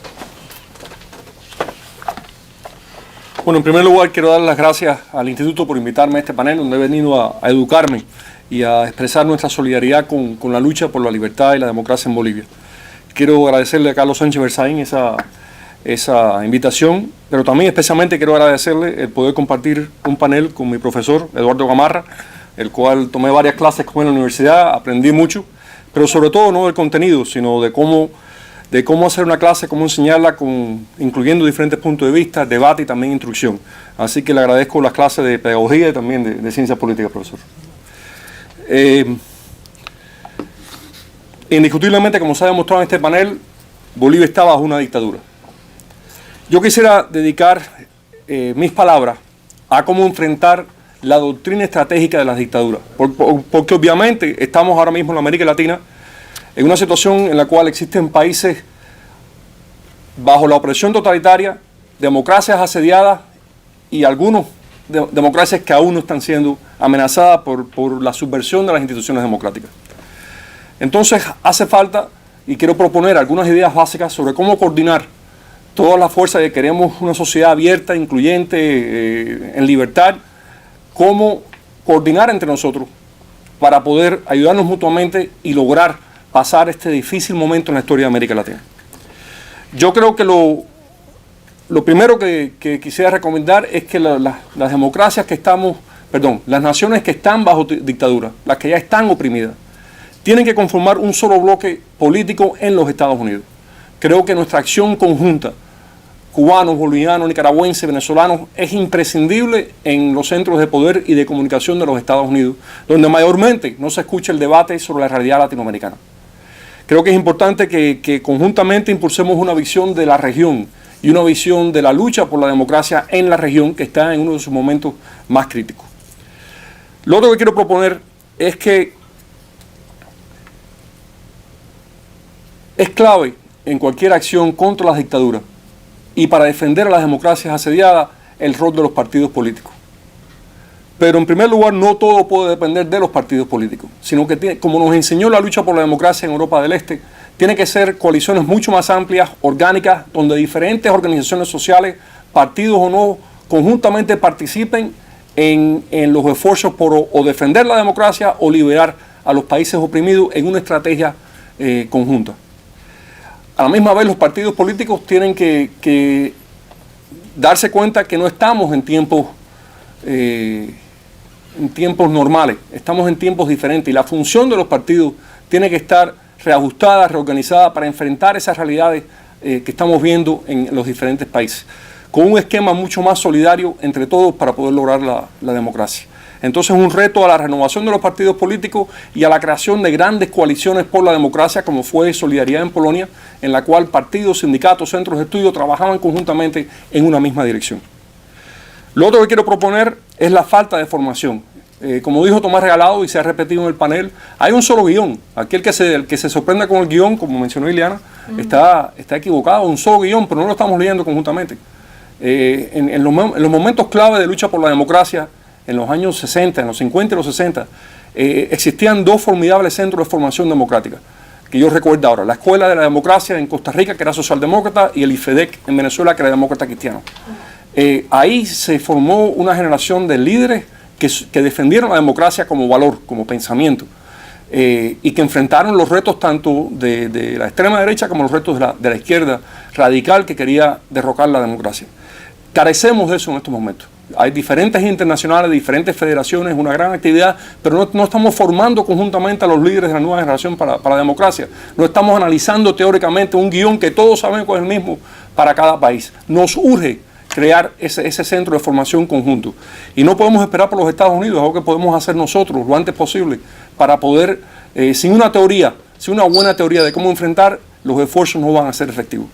Bueno, en primer lugar quiero dar las gracias al Instituto por invitarme a este panel donde he venido a educarme y a expresar nuestra solidaridad con la lucha por la libertad y la democracia en Bolivia. Quiero agradecerle a Carlos Sánchez Berzaín esa invitación, pero también especialmente quiero agradecerle el poder compartir un panel con mi profesor Eduardo Gamarra, el cual tomé varias clases con él en la universidad, aprendí mucho, pero sobre todo no del contenido, sino de cómo hacer una clase, cómo enseñarla, incluyendo diferentes puntos de vista, debate y también instrucción. Así que le agradezco las clases de pedagogía y también de ciencias políticas, profesor. Indiscutiblemente, como se ha demostrado en este panel, Bolivia está bajo una dictadura. Yo quisiera dedicar mis palabras a cómo enfrentar la doctrina estratégica de las dictaduras, porque obviamente estamos ahora mismo en América Latina en una situación en la cual existen países bajo la opresión totalitaria, democracias asediadas y algunos democracias que aún no están siendo amenazadas por la subversión de las instituciones democráticas. Entonces hace falta, y quiero proponer algunas ideas básicas sobre cómo coordinar todas las fuerzas que queremos una sociedad abierta, incluyente, en libertad, cómo coordinar entre nosotros para poder ayudarnos mutuamente y lograr pasar este difícil momento en la historia de América Latina. Yo creo que lo primero que quisiera recomendar es que las democracias las naciones que están bajo dictadura, las que ya están oprimidas, tienen que conformar un solo bloque político en los Estados Unidos. Creo que nuestra acción conjunta, cubanos, bolivianos, nicaragüenses, venezolanos, es imprescindible en los centros de poder y de comunicación de los Estados Unidos, donde mayormente no se escucha el debate sobre la realidad latinoamericana. Creo que es importante que conjuntamente impulsemos una visión de la región y una visión de la lucha por la democracia en la región, que está en uno de sus momentos más críticos. Lo otro que quiero proponer es que es clave en cualquier acción contra las dictaduras y para defender a las democracias asediadas el rol de los partidos políticos. Pero en primer lugar, no todo puede depender de los partidos políticos, sino que, como nos enseñó la lucha por la democracia en Europa del Este, tiene que ser coaliciones mucho más amplias, orgánicas, donde diferentes organizaciones sociales, partidos o no, conjuntamente participen en los esfuerzos por o defender la democracia o liberar a los países oprimidos en una estrategia conjunta. A la misma vez, los partidos políticos tienen que darse cuenta que no estamos en tiempos normales, estamos en tiempos diferentes y la función de los partidos tiene que estar reajustada, reorganizada para enfrentar esas realidades que estamos viendo en los diferentes países. con un esquema mucho más solidario entre todos para poder lograr la democracia. Entonces, un reto a la renovación de los partidos políticos y a la creación de grandes coaliciones por la democracia, como fue Solidaridad en Polonia, en la cual partidos, sindicatos, centros de estudio trabajaban conjuntamente en una misma dirección. Lo otro que quiero proponer es la falta de formación. Como dijo Tomás Regalado y se ha repetido en el panel, hay un solo guión. Aquel que se sorprenda con el guión, como mencionó Ileana, está equivocado. Un solo guión, pero no lo estamos leyendo conjuntamente. En los momentos clave de lucha por la democracia, en los años 60, en los 50 y los 60, existían dos formidables centros de formación democrática, que yo recuerdo ahora. La Escuela de la Democracia en Costa Rica, que era socialdemócrata, y el IFEDEC en Venezuela, que era demócrata cristiano. Ahí se formó una generación de líderes que defendieron la democracia como valor, como pensamiento, y que enfrentaron los retos tanto de la extrema derecha como los retos de la izquierda radical que quería derrocar la democracia. Carecemos de eso en estos momentos. Hay diferentes internacionales, diferentes federaciones, una gran actividad, pero no estamos formando conjuntamente a los líderes de la nueva generación para la democracia. No estamos analizando teóricamente un guión que todos sabemos que es el mismo para cada país. Nos urge crear ese centro de formación conjunto. Y no podemos esperar por los Estados Unidos, es algo que podemos hacer nosotros lo antes posible para poder, sin una buena teoría de cómo enfrentar, los esfuerzos no van a ser efectivos.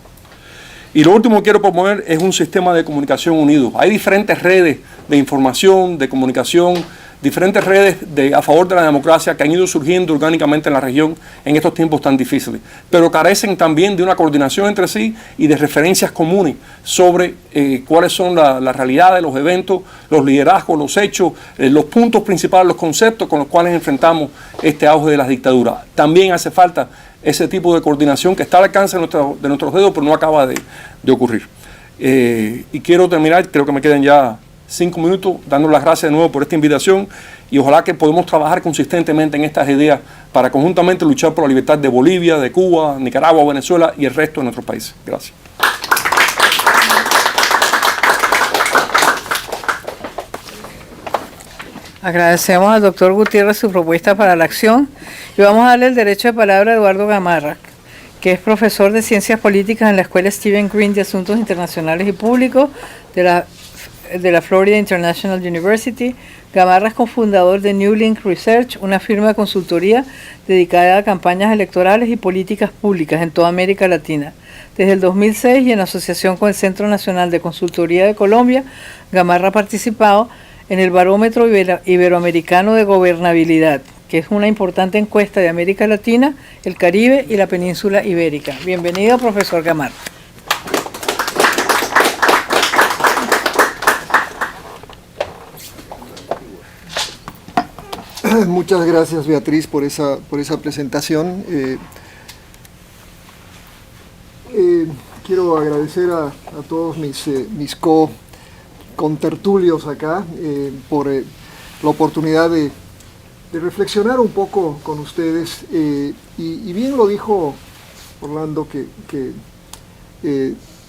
Y lo último que quiero proponer es un sistema de comunicación unido. Hay diferentes redes de información, de comunicación, diferentes redes a favor de la democracia que han ido surgiendo orgánicamente en la región en estos tiempos tan difíciles, pero carecen también de una coordinación entre sí y de referencias comunes sobre cuáles son las realidades, los eventos, los liderazgos, los hechos, los puntos principales, los conceptos con los cuales enfrentamos este auge de las dictaduras. También hace falta ese tipo de coordinación que está al alcance de nuestros dedos, pero no acaba de ocurrir. Y quiero terminar, creo que me quedan ya 5 minutos, dando las gracias de nuevo por esta invitación y ojalá que podamos trabajar consistentemente en estas ideas para conjuntamente luchar por la libertad de Bolivia, de Cuba, Nicaragua, Venezuela y el resto de nuestros países. Gracias. Agradecemos al doctor Gutiérrez su propuesta para la acción y vamos a darle el derecho de palabra a Eduardo Gamarra, que es profesor de Ciencias Políticas en la Escuela Stephen Green de Asuntos Internacionales y Públicos de la Florida International University. Gamarra es cofundador de New Link Research, una firma de consultoría dedicada a campañas electorales y políticas públicas en toda América Latina. Desde el 2006 y en asociación con el Centro Nacional de Consultoría de Colombia, Gamarra ha participado en el Barómetro Iberoamericano de Gobernabilidad, que es una importante encuesta de América Latina, el Caribe y la península ibérica. Bienvenido, profesor Gamarra. Muchas gracias, Beatriz, por esa presentación. Quiero agradecer a todos mis contertulios acá por la oportunidad de reflexionar un poco con ustedes. Y bien lo dijo Orlando, que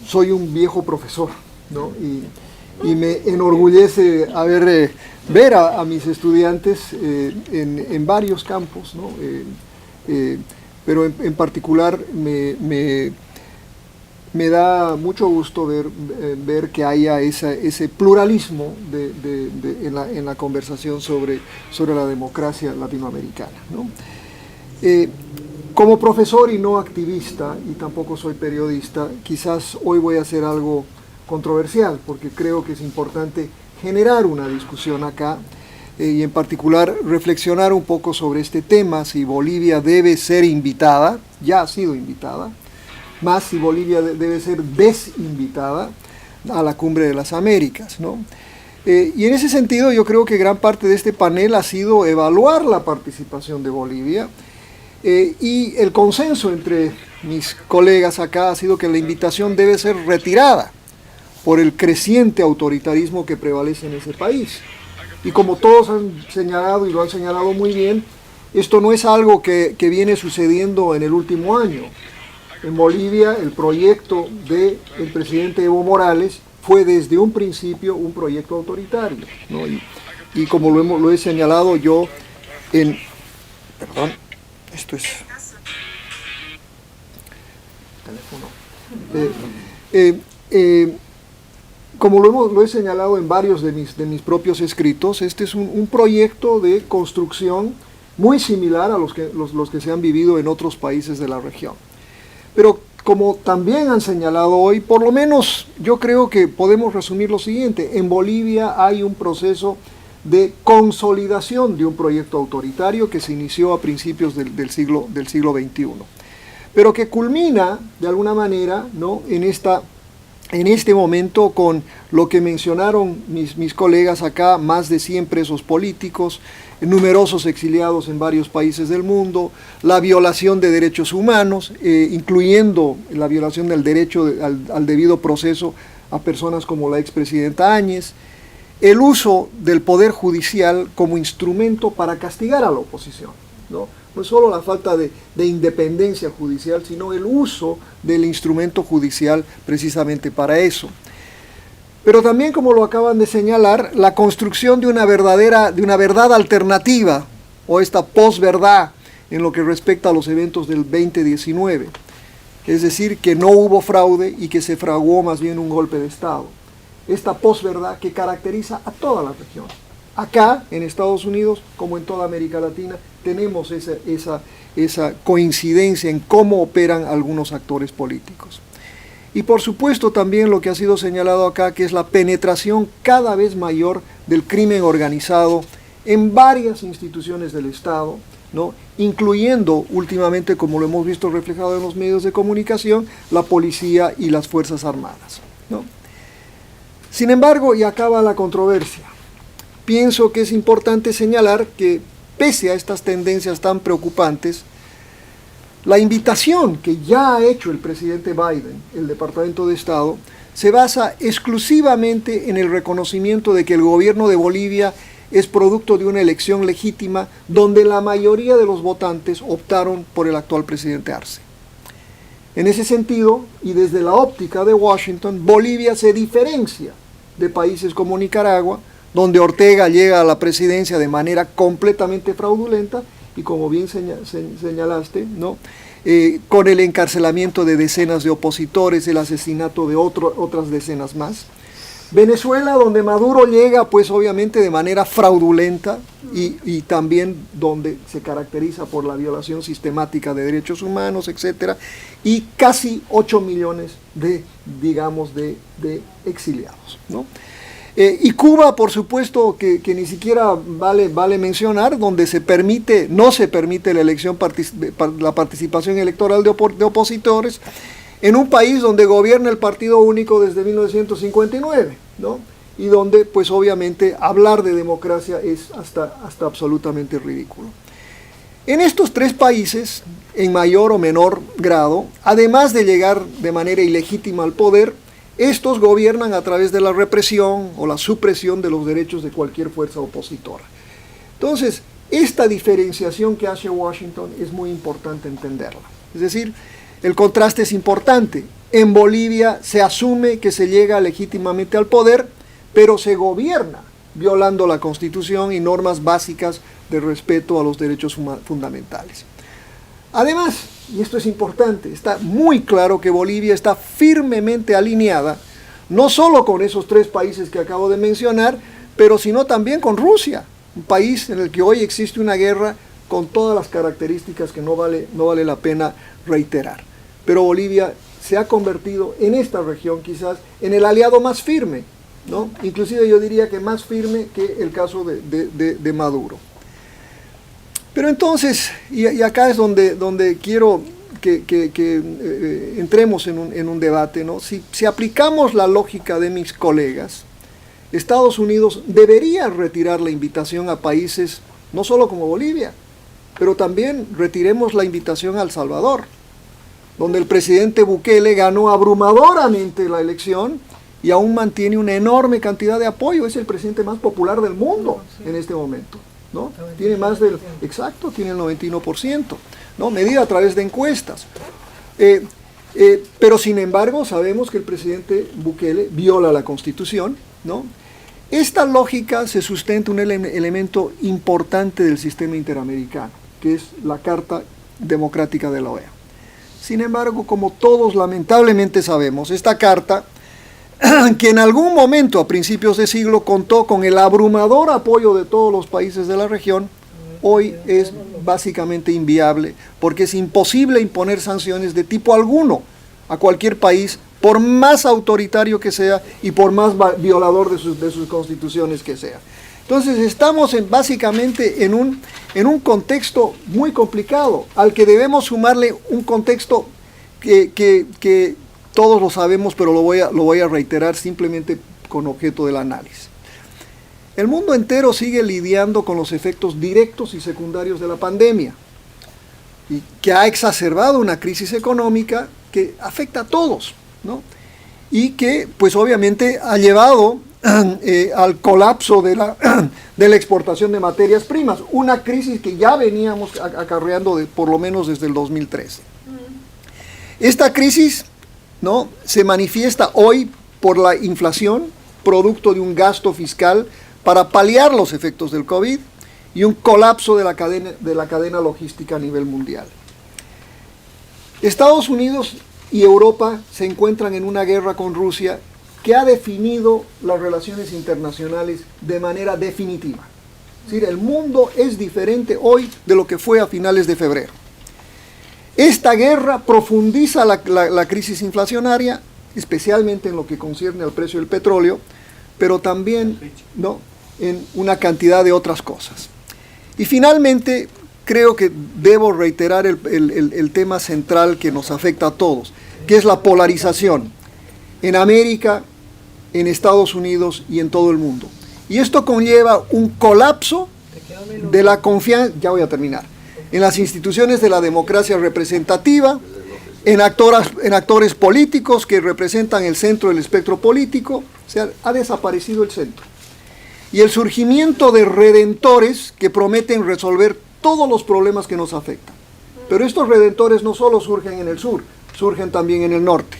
soy un viejo profesor, ¿no? Y me enorgullece ver a mis estudiantes en varios campos, ¿no? Pero en particular me da mucho gusto ver que haya ese pluralismo en la conversación sobre la democracia latinoamericana, ¿no? Como profesor y no activista, y tampoco soy periodista, quizás hoy voy a hacer algo controversial, porque creo que es importante generar una discusión acá, y en particular reflexionar un poco sobre este tema, si Bolivia debe ser invitada, ya ha sido invitada, más si Bolivia debe ser desinvitada a la Cumbre de las Américas, ¿no? Y en ese sentido yo creo que gran parte de este panel ha sido evaluar la participación de Bolivia, y el consenso entre mis colegas acá ha sido que la invitación debe ser retirada por el creciente autoritarismo que prevalece en ese país. Y como todos han señalado, y lo han señalado muy bien, esto no es algo que viene sucediendo en el último año. En Bolivia el proyecto del presidente Evo Morales fue desde un principio un proyecto autoritario, ¿no? Y como lo he señalado yo perdón, esto es teléfono. como lo he señalado en varios de mis propios escritos, este es un proyecto de construcción muy similar a los que se han vivido en otros países de la región. Pero como también han señalado hoy, por lo menos yo creo que podemos resumir lo siguiente: en Bolivia hay un proceso de consolidación de un proyecto autoritario que se inició a principios del siglo XXI, pero que culmina de alguna manera, ¿no?, en este momento con lo que mencionaron mis colegas acá: más de 100 presos políticos, numerosos exiliados en varios países del mundo, la violación de derechos humanos, incluyendo la violación del derecho al debido proceso a personas como la expresidenta Áñez, el uso del Poder Judicial como instrumento para castigar a la oposición, ¿no? No es solo la falta de independencia judicial, sino el uso del instrumento judicial precisamente para eso. Pero también, como lo acaban de señalar, la construcción de una verdad alternativa, o esta posverdad en lo que respecta a los eventos del 2019. Es decir, que no hubo fraude y que se fraguó más bien un golpe de Estado. Esta posverdad que caracteriza a toda la región. Acá, en Estados Unidos, como en toda América Latina, tenemos esa coincidencia en cómo operan algunos actores políticos. Y por supuesto también lo que ha sido señalado acá, que es la penetración cada vez mayor del crimen organizado en varias instituciones del Estado, ¿no?, incluyendo últimamente, como lo hemos visto reflejado en los medios de comunicación, la policía y las Fuerzas Armadas, ¿no? Sin embargo, y acaba la controversia, pienso que es importante señalar que, pese a estas tendencias tan preocupantes, la invitación que ya ha hecho el presidente Biden, el Departamento de Estado, se basa exclusivamente en el reconocimiento de que el gobierno de Bolivia es producto de una elección legítima donde la mayoría de los votantes optaron por el actual presidente Arce. En ese sentido, y desde la óptica de Washington, Bolivia se diferencia de países como Nicaragua, donde Ortega llega a la presidencia de manera completamente fraudulenta y, como bien señalaste, ¿no?, con el encarcelamiento de decenas de opositores, el asesinato de otras decenas más. Venezuela, donde Maduro llega, pues obviamente de manera fraudulenta y también donde se caracteriza por la violación sistemática de derechos humanos, etcétera, y casi 8 millones de exiliados, ¿no? Y Cuba, por supuesto, que ni siquiera vale mencionar, donde no se permite la elección, la participación electoral de opositores, en un país donde gobierna el Partido Único desde 1959, ¿no? Y donde, pues obviamente, hablar de democracia es hasta absolutamente ridículo. En estos tres países, en mayor o menor grado, además de llegar de manera ilegítima al poder, estos gobiernan a través de la represión o la supresión de los derechos de cualquier fuerza opositora. Entonces, esta diferenciación que hace Washington es muy importante entenderla. Es decir, el contraste es importante. En Bolivia se asume que se llega legítimamente al poder, pero se gobierna violando la Constitución y normas básicas de respeto a los derechos fundamentales. Además, y esto es importante, está muy claro que Bolivia está firmemente alineada, no solo con esos tres países que acabo de mencionar, pero sino también con Rusia, un país en el que hoy existe una guerra con todas las características que no vale la pena reiterar. Pero Bolivia se ha convertido en esta región quizás en el aliado más firme, ¿no? Inclusive yo diría que más firme que el caso de Maduro. Pero entonces, y acá es donde quiero que entremos en un debate, ¿no? Si aplicamos la lógica de mis colegas, Estados Unidos debería retirar la invitación a países, no solo como Bolivia, pero también retiremos la invitación a El Salvador, donde el presidente Bukele ganó abrumadoramente la elección y aún mantiene una enorme cantidad de apoyo. Es el presidente más popular del mundo en este momento, ¿no? Tiene tiene el 91%, ¿no? Medida a través de encuestas. Pero sin embargo sabemos que el presidente Bukele viola la Constitución, ¿no? Esta lógica se sustenta en un elemento importante del sistema interamericano, que es la Carta Democrática de la OEA. Sin embargo, como todos lamentablemente sabemos, esta carta que en algún momento a principios de siglo contó con el abrumador apoyo de todos los países de la región, hoy es básicamente inviable, porque es imposible imponer sanciones de tipo alguno a cualquier país, por más autoritario que sea y por más violador de sus constituciones que sea. Entonces estamos básicamente en un contexto muy complicado, al que debemos sumarle un contexto que todos lo sabemos, pero lo voy a reiterar simplemente con objeto del análisis. El mundo entero sigue lidiando con los efectos directos y secundarios de la pandemia, y que ha exacerbado una crisis económica que afecta a todos, ¿no? Y que pues obviamente ha llevado al colapso de la exportación de materias primas, una crisis que ya veníamos acarreando por lo menos desde el 2013. Esta crisis, ¿no?, se manifiesta hoy por la inflación, producto de un gasto fiscal para paliar los efectos del COVID y un colapso de la cadena logística a nivel mundial. Estados Unidos y Europa se encuentran en una guerra con Rusia que ha definido las relaciones internacionales de manera definitiva. Es decir, el mundo es diferente hoy de lo que fue a finales de febrero. Esta guerra profundiza la crisis inflacionaria, especialmente en lo que concierne al precio del petróleo, pero también, ¿no?, en una cantidad de otras cosas. Y finalmente, creo que debo reiterar el tema central que nos afecta a todos, que es la polarización en América, en Estados Unidos y en todo el mundo. Y esto conlleva un colapso de la confianza, ya voy a terminar, en las instituciones de la democracia representativa, en actores políticos que representan el centro del espectro político. O sea, ha desaparecido el centro. Y el surgimiento de redentores que prometen resolver todos los problemas que nos afectan. Pero estos redentores no solo surgen en el sur, surgen también en el norte.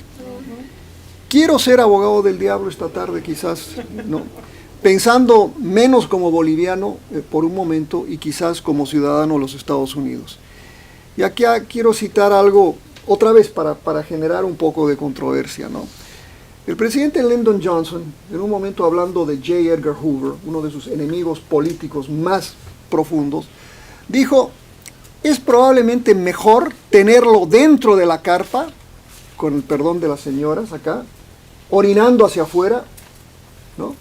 Quiero ser abogado del diablo esta tarde, quizás, ¿no?, pensando menos como boliviano por un momento y quizás como ciudadano de los Estados Unidos. Y aquí quiero citar algo, otra vez para generar un poco de controversia, ¿no? El presidente Lyndon Johnson, en un momento hablando de J. Edgar Hoover, uno de sus enemigos políticos más profundos, dijo: es probablemente mejor tenerlo dentro de la carpa, con el perdón de las señoras acá, orinando hacia afuera, ¿no?,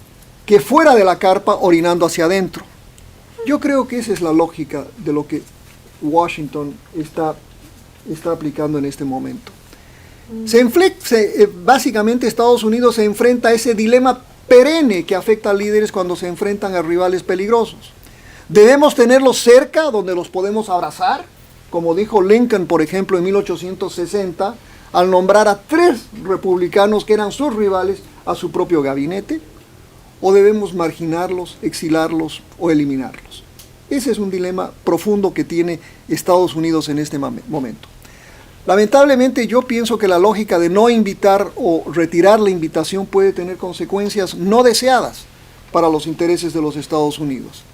que fuera de la carpa orinando hacia adentro. Yo creo que esa es la lógica de lo que Washington está aplicando en este momento. Básicamente Estados Unidos se enfrenta a ese dilema perenne que afecta a líderes cuando se enfrentan a rivales peligrosos. Debemos tenerlos cerca, donde los podemos abrazar, como dijo Lincoln, por ejemplo, en 1860, al nombrar a 3 republicanos que eran sus rivales a su propio gabinete, o debemos marginarlos, exilarlos o eliminarlos. Ese es un dilema profundo que tiene Estados Unidos en este momento. Lamentablemente yo pienso que la lógica de no invitar o retirar la invitación puede tener consecuencias no deseadas para los intereses de los Estados Unidos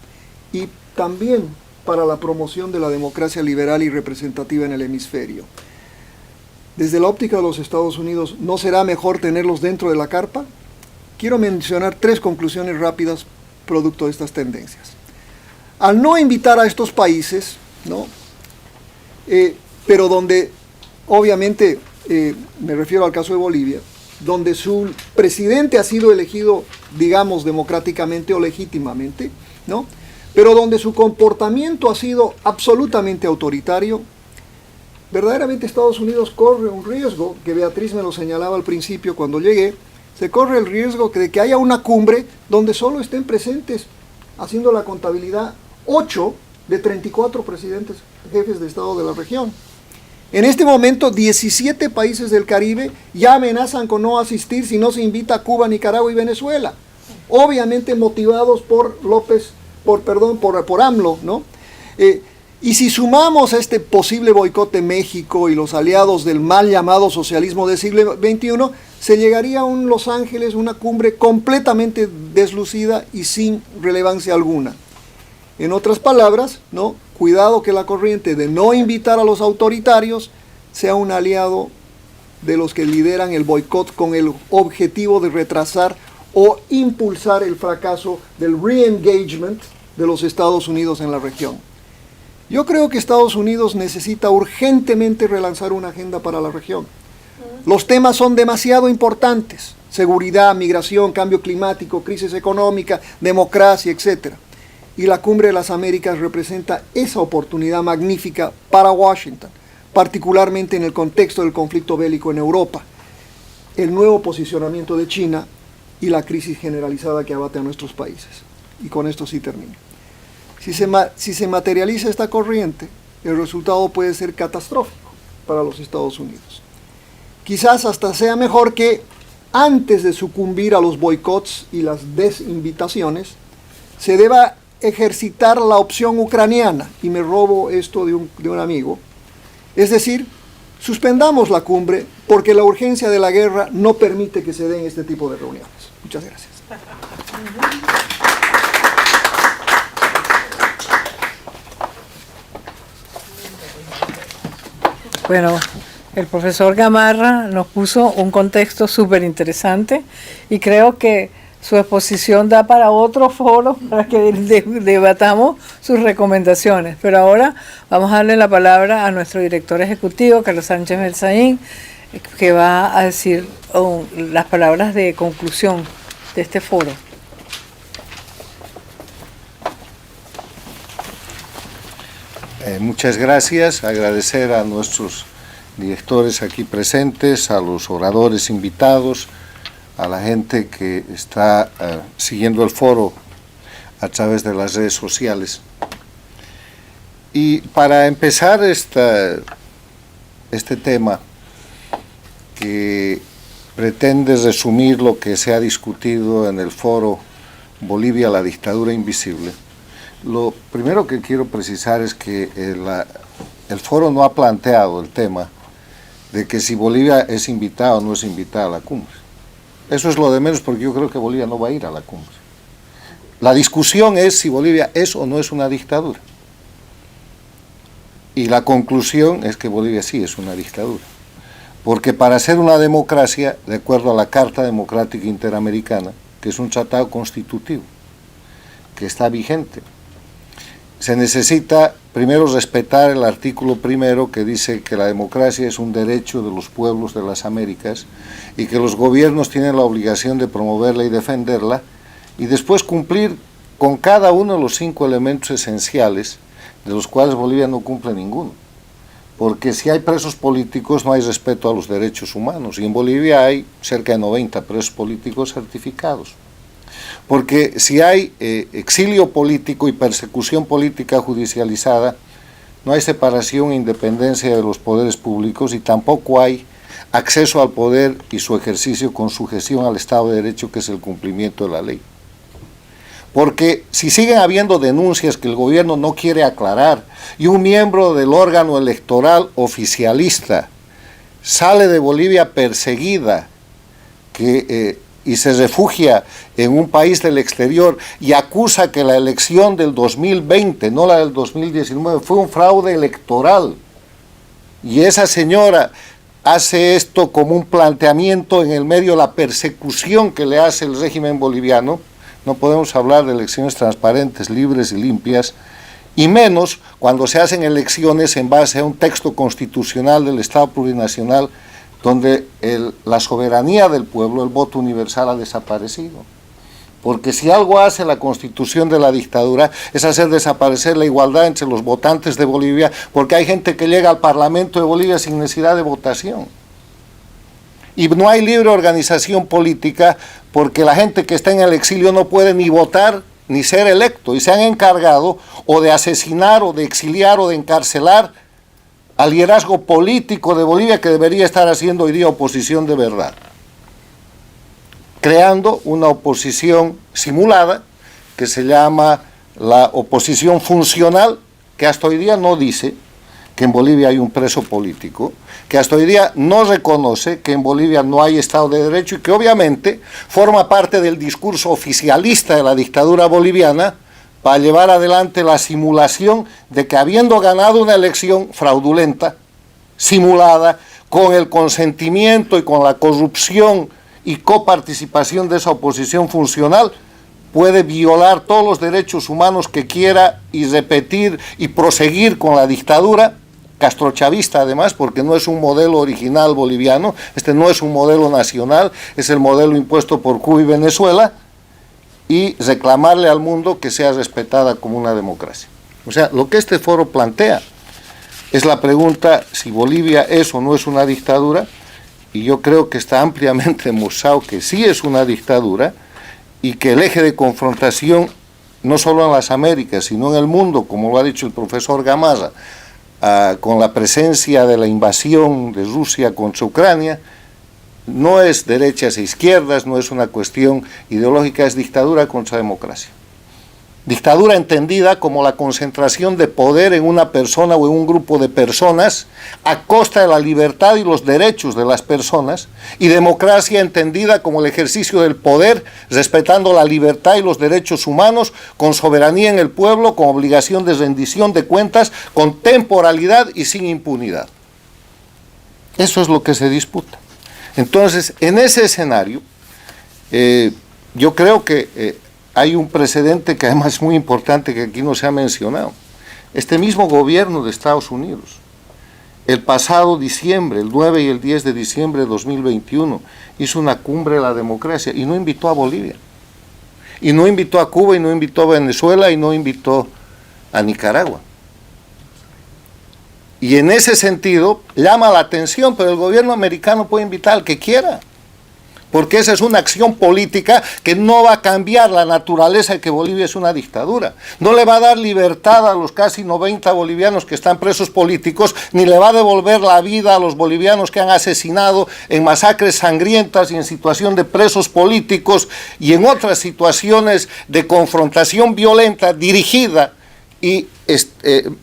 y también para la promoción de la democracia liberal y representativa en el hemisferio. Desde la óptica de los Estados Unidos, ¿no será mejor tenerlos dentro de la carpa? Quiero mencionar 3 conclusiones rápidas producto de estas tendencias. Al no invitar a estos países, ¿no?, pero donde, obviamente, me refiero al caso de Bolivia, donde su presidente ha sido elegido, digamos, democráticamente o legítimamente, ¿no?, pero donde su comportamiento ha sido absolutamente autoritario, verdaderamente Estados Unidos corre un riesgo, que Beatriz me lo señalaba al principio cuando llegué. Se corre el riesgo de que haya una cumbre donde solo estén presentes, haciendo la contabilidad, 8 de 34 presidentes, jefes de Estado de la región. En este momento, 17 países del Caribe ya amenazan con no asistir si no se invita a Cuba, Nicaragua y Venezuela. Obviamente motivados por AMLO, ¿no? Y si sumamos a este posible boicot de México y los aliados del mal llamado socialismo del siglo XXI, se llegaría a un Los Ángeles, una cumbre completamente deslucida y sin relevancia alguna. En otras palabras, ¿no?, cuidado que la corriente de no invitar a los autoritarios sea un aliado de los que lideran el boicot con el objetivo de retrasar o impulsar el fracaso del re-engagement de los Estados Unidos en la región. Yo creo que Estados Unidos necesita urgentemente relanzar una agenda para la región. Los temas son demasiado importantes: seguridad, migración, cambio climático, crisis económica, democracia, etc. Y la Cumbre de las Américas representa esa oportunidad magnífica para Washington, particularmente en el contexto del conflicto bélico en Europa, el nuevo posicionamiento de China y la crisis generalizada que abate a nuestros países. Y con esto sí termino. Si se materializa esta corriente, el resultado puede ser catastrófico para los Estados Unidos. Quizás hasta sea mejor que, antes de sucumbir a los boicots y las desinvitaciones, se deba ejercitar la opción ucraniana, y me robo esto de un amigo, es decir, suspendamos la cumbre porque la urgencia de la guerra no permite que se den este tipo de reuniones. Muchas gracias. Bueno, el profesor Gamarra nos puso un contexto súper interesante y creo que su exposición da para otro foro para que debatamos sus recomendaciones. Pero ahora vamos a darle la palabra a nuestro director ejecutivo, Carlos Sánchez Berzaín, que va a decir las palabras de conclusión de este foro. Muchas gracias. Agradecer a nuestros directores aquí presentes, a los oradores invitados, a la gente que está siguiendo el foro a través de las redes sociales. Y para empezar este tema, que pretende resumir lo que se ha discutido en el foro Bolivia, la dictadura invisible, lo primero que quiero precisar es que el foro no ha planteado el tema de que si Bolivia es invitada o no es invitada a la cumbre. Eso es lo de menos, porque yo creo que Bolivia no va a ir a la cumbre. La discusión es si Bolivia es o no es una dictadura. Y la conclusión es que Bolivia sí es una dictadura. Porque para ser una democracia, de acuerdo a la Carta Democrática Interamericana, que es un tratado constitutivo, que está vigente, se necesita primero respetar el artículo primero, que dice que la democracia es un derecho de los pueblos de las Américas y que los gobiernos tienen la obligación de promoverla y defenderla, y después cumplir con cada uno de los 5 elementos esenciales, de los cuales Bolivia no cumple ninguno. Porque si hay presos políticos no hay respeto a los derechos humanos, y en Bolivia hay cerca de 90 presos políticos certificados. Porque si hay exilio político y persecución política judicializada, no hay separación e independencia de los poderes públicos, y tampoco hay acceso al poder y su ejercicio con sujeción al Estado de Derecho, que es el cumplimiento de la ley. Porque si siguen habiendo denuncias que el gobierno no quiere aclarar y un miembro del órgano electoral oficialista sale de Bolivia perseguida y se refugia en un país del exterior y acusa que la elección del 2020, no la del 2019, fue un fraude electoral, y esa señora hace esto como un planteamiento en el medio de la persecución que le hace el régimen boliviano, no podemos hablar de elecciones transparentes, libres y limpias, y menos cuando se hacen elecciones en base a un texto constitucional del Estado plurinacional donde la soberanía del pueblo, el voto universal, ha desaparecido. Porque si algo hace la constitución de la dictadura es hacer desaparecer la igualdad entre los votantes de Bolivia, porque hay gente que llega al Parlamento de Bolivia sin necesidad de votación. Y no hay libre organización política porque la gente que está en el exilio no puede ni votar ni ser electo, y se han encargado o de asesinar o de exiliar o de encarcelar al liderazgo político de Bolivia, que debería estar haciendo hoy día oposición de verdad, creando una oposición simulada que se llama la oposición funcional, que hasta hoy día no dice que en Bolivia hay un preso político, que hasta hoy día no reconoce que en Bolivia no hay Estado de Derecho, y que obviamente forma parte del discurso oficialista de la dictadura boliviana para llevar adelante la simulación de que, habiendo ganado una elección fraudulenta, simulada, con el consentimiento y con la corrupción y coparticipación de esa oposición funcional, puede violar todos los derechos humanos que quiera y repetir y proseguir con la dictadura castrochavista, además, porque no es un modelo original boliviano, este no es un modelo nacional, es el modelo impuesto por Cuba y Venezuela, y reclamarle al mundo que sea respetada como una democracia. O sea, lo que este foro plantea es la pregunta si Bolivia es o no es una dictadura, y yo creo que está ampliamente demostrado que sí es una dictadura, y que el eje de confrontación, no solo en las Américas, sino en el mundo, como lo ha dicho el profesor Gamarra, con la presencia de la invasión de Rusia contra Ucrania, no es derechas e izquierdas, no es una cuestión ideológica, es dictadura contra democracia. Dictadura entendida como la concentración de poder en una persona o en un grupo de personas a costa de la libertad y los derechos de las personas, y democracia entendida como el ejercicio del poder respetando la libertad y los derechos humanos, con soberanía en el pueblo, con obligación de rendición de cuentas, con temporalidad y sin impunidad. Eso es lo que se disputa. Entonces, en ese escenario, yo creo que hay un precedente que además es muy importante, que aquí no se ha mencionado. Este mismo gobierno de Estados Unidos, el pasado diciembre, el 9 y el 10 de diciembre de 2021, hizo una cumbre de la democracia y no invitó a Bolivia. Y no invitó a Cuba, y no invitó a Venezuela, y no invitó a Nicaragua. Y en ese sentido llama la atención, pero el gobierno americano puede invitar al que quiera, porque esa es una acción política que no va a cambiar la naturaleza de que Bolivia es una dictadura. No le va a dar libertad a los casi 90 bolivianos que están presos políticos, ni le va a devolver la vida a los bolivianos que han asesinado en masacres sangrientas y en situación de presos políticos y en otras situaciones de confrontación violenta dirigida y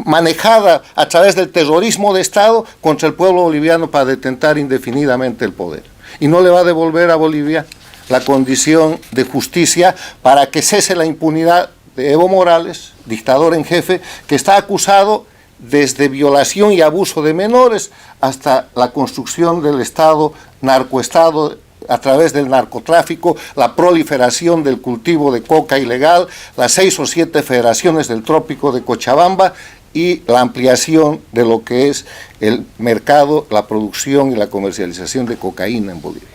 manejada a través del terrorismo de Estado contra el pueblo boliviano para detentar indefinidamente el poder. Y no le va a devolver a Bolivia la condición de justicia para que cese la impunidad de Evo Morales, dictador en jefe, que está acusado desde violación y abuso de menores hasta la construcción del Estado, narcoestado, a través del narcotráfico, la proliferación del cultivo de coca ilegal, las 6 o 7 federaciones del trópico de Cochabamba y la ampliación de lo que es el mercado, la producción y la comercialización de cocaína en Bolivia.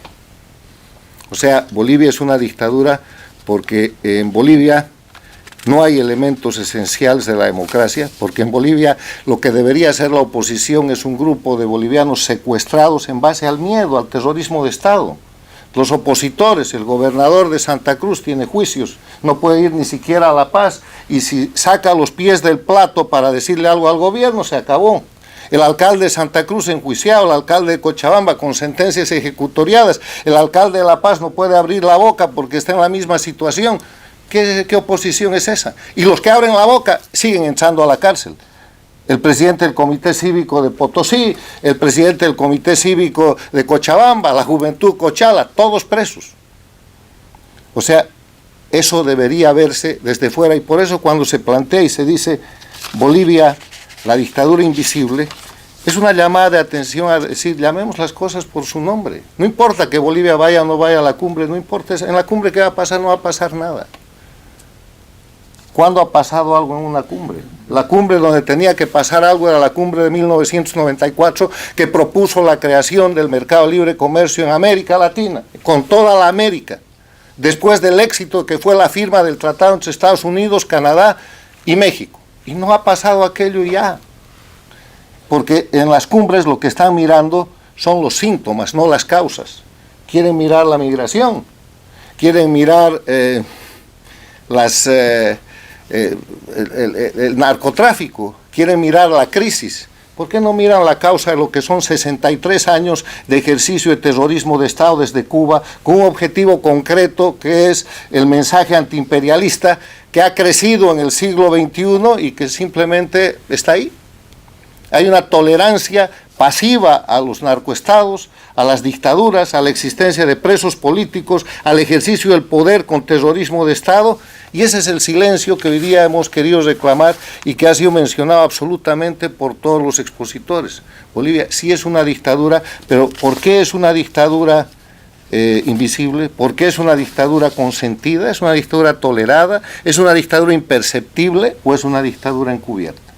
O sea, Bolivia es una dictadura porque en Bolivia no hay elementos esenciales de la democracia, porque en Bolivia lo que debería ser la oposición es un grupo de bolivianos secuestrados en base al miedo, al terrorismo de Estado. Los opositores, el gobernador de Santa Cruz tiene juicios, no puede ir ni siquiera a La Paz, y si saca los pies del plato para decirle algo al gobierno, se acabó. El alcalde de Santa Cruz enjuiciado, el alcalde de Cochabamba con sentencias ejecutoriadas, el alcalde de La Paz no puede abrir la boca porque está en la misma situación. ¿Qué oposición es esa? Y los que abren la boca siguen entrando a la cárcel. El presidente del Comité Cívico de Potosí, el presidente del Comité Cívico de Cochabamba, la Juventud Cochala, todos presos. O sea, eso debería verse desde fuera, y por eso cuando se plantea y se dice Bolivia, la dictadura invisible, es una llamada de atención a decir, llamemos las cosas por su nombre. No importa que Bolivia vaya o no vaya a la cumbre, no importa, en la cumbre qué va a pasar, no va a pasar nada. ¿Cuándo ha pasado algo en una cumbre? La cumbre donde tenía que pasar algo era la cumbre de 1994, que propuso la creación del mercado libre comercio en América Latina, con toda la América, después del éxito que fue la firma del tratado entre Estados Unidos, Canadá y México. Y no ha pasado aquello ya, porque en las cumbres lo que están mirando son los síntomas, no las causas. Quieren mirar la migración, quieren mirar el narcotráfico, quieren mirar la crisis. ¿Por qué no miran la causa de lo que son 63 años de ejercicio de terrorismo de Estado desde Cuba, con un objetivo concreto que es el mensaje antiimperialista que ha crecido en el siglo XXI y que simplemente está ahí? Hay una tolerancia pasiva a los narcoestados, a las dictaduras, a la existencia de presos políticos, al ejercicio del poder con terrorismo de Estado, y ese es el silencio que hoy día hemos querido reclamar y que ha sido mencionado absolutamente por todos los expositores. Bolivia sí es una dictadura, pero ¿por qué es una dictadura invisible? ¿Por qué es una dictadura consentida? ¿Es una dictadura tolerada? ¿Es una dictadura imperceptible o es una dictadura encubierta?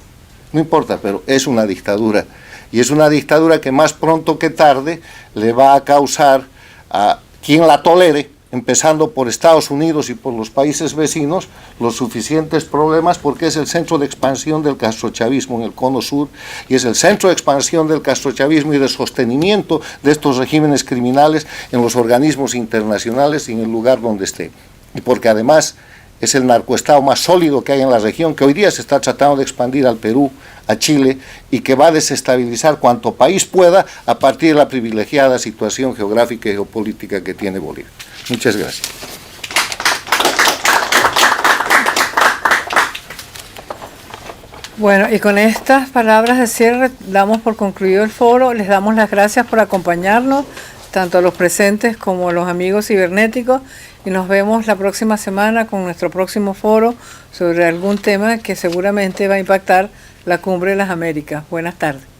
No importa, pero es una dictadura. Y es una dictadura que más pronto que tarde le va a causar a quien la tolere, empezando por Estados Unidos y por los países vecinos, los suficientes problemas, porque es el centro de expansión del castrochavismo en el cono sur, y es el centro de expansión del castrochavismo y de sostenimiento de estos regímenes criminales en los organismos internacionales y en el lugar donde esté. Y porque además es el narcoestado más sólido que hay en la región, que hoy día se está tratando de expandir al Perú, a Chile, y que va a desestabilizar cuanto país pueda a partir de la privilegiada situación geográfica y geopolítica que tiene Bolivia. Muchas gracias. Bueno, y con estas palabras de cierre damos por concluido el foro. Les damos las gracias por acompañarnos, tanto a los presentes como a los amigos cibernéticos, y nos vemos la próxima semana con nuestro próximo foro sobre algún tema que seguramente va a impactar la Cumbre de las Américas. Buenas tardes.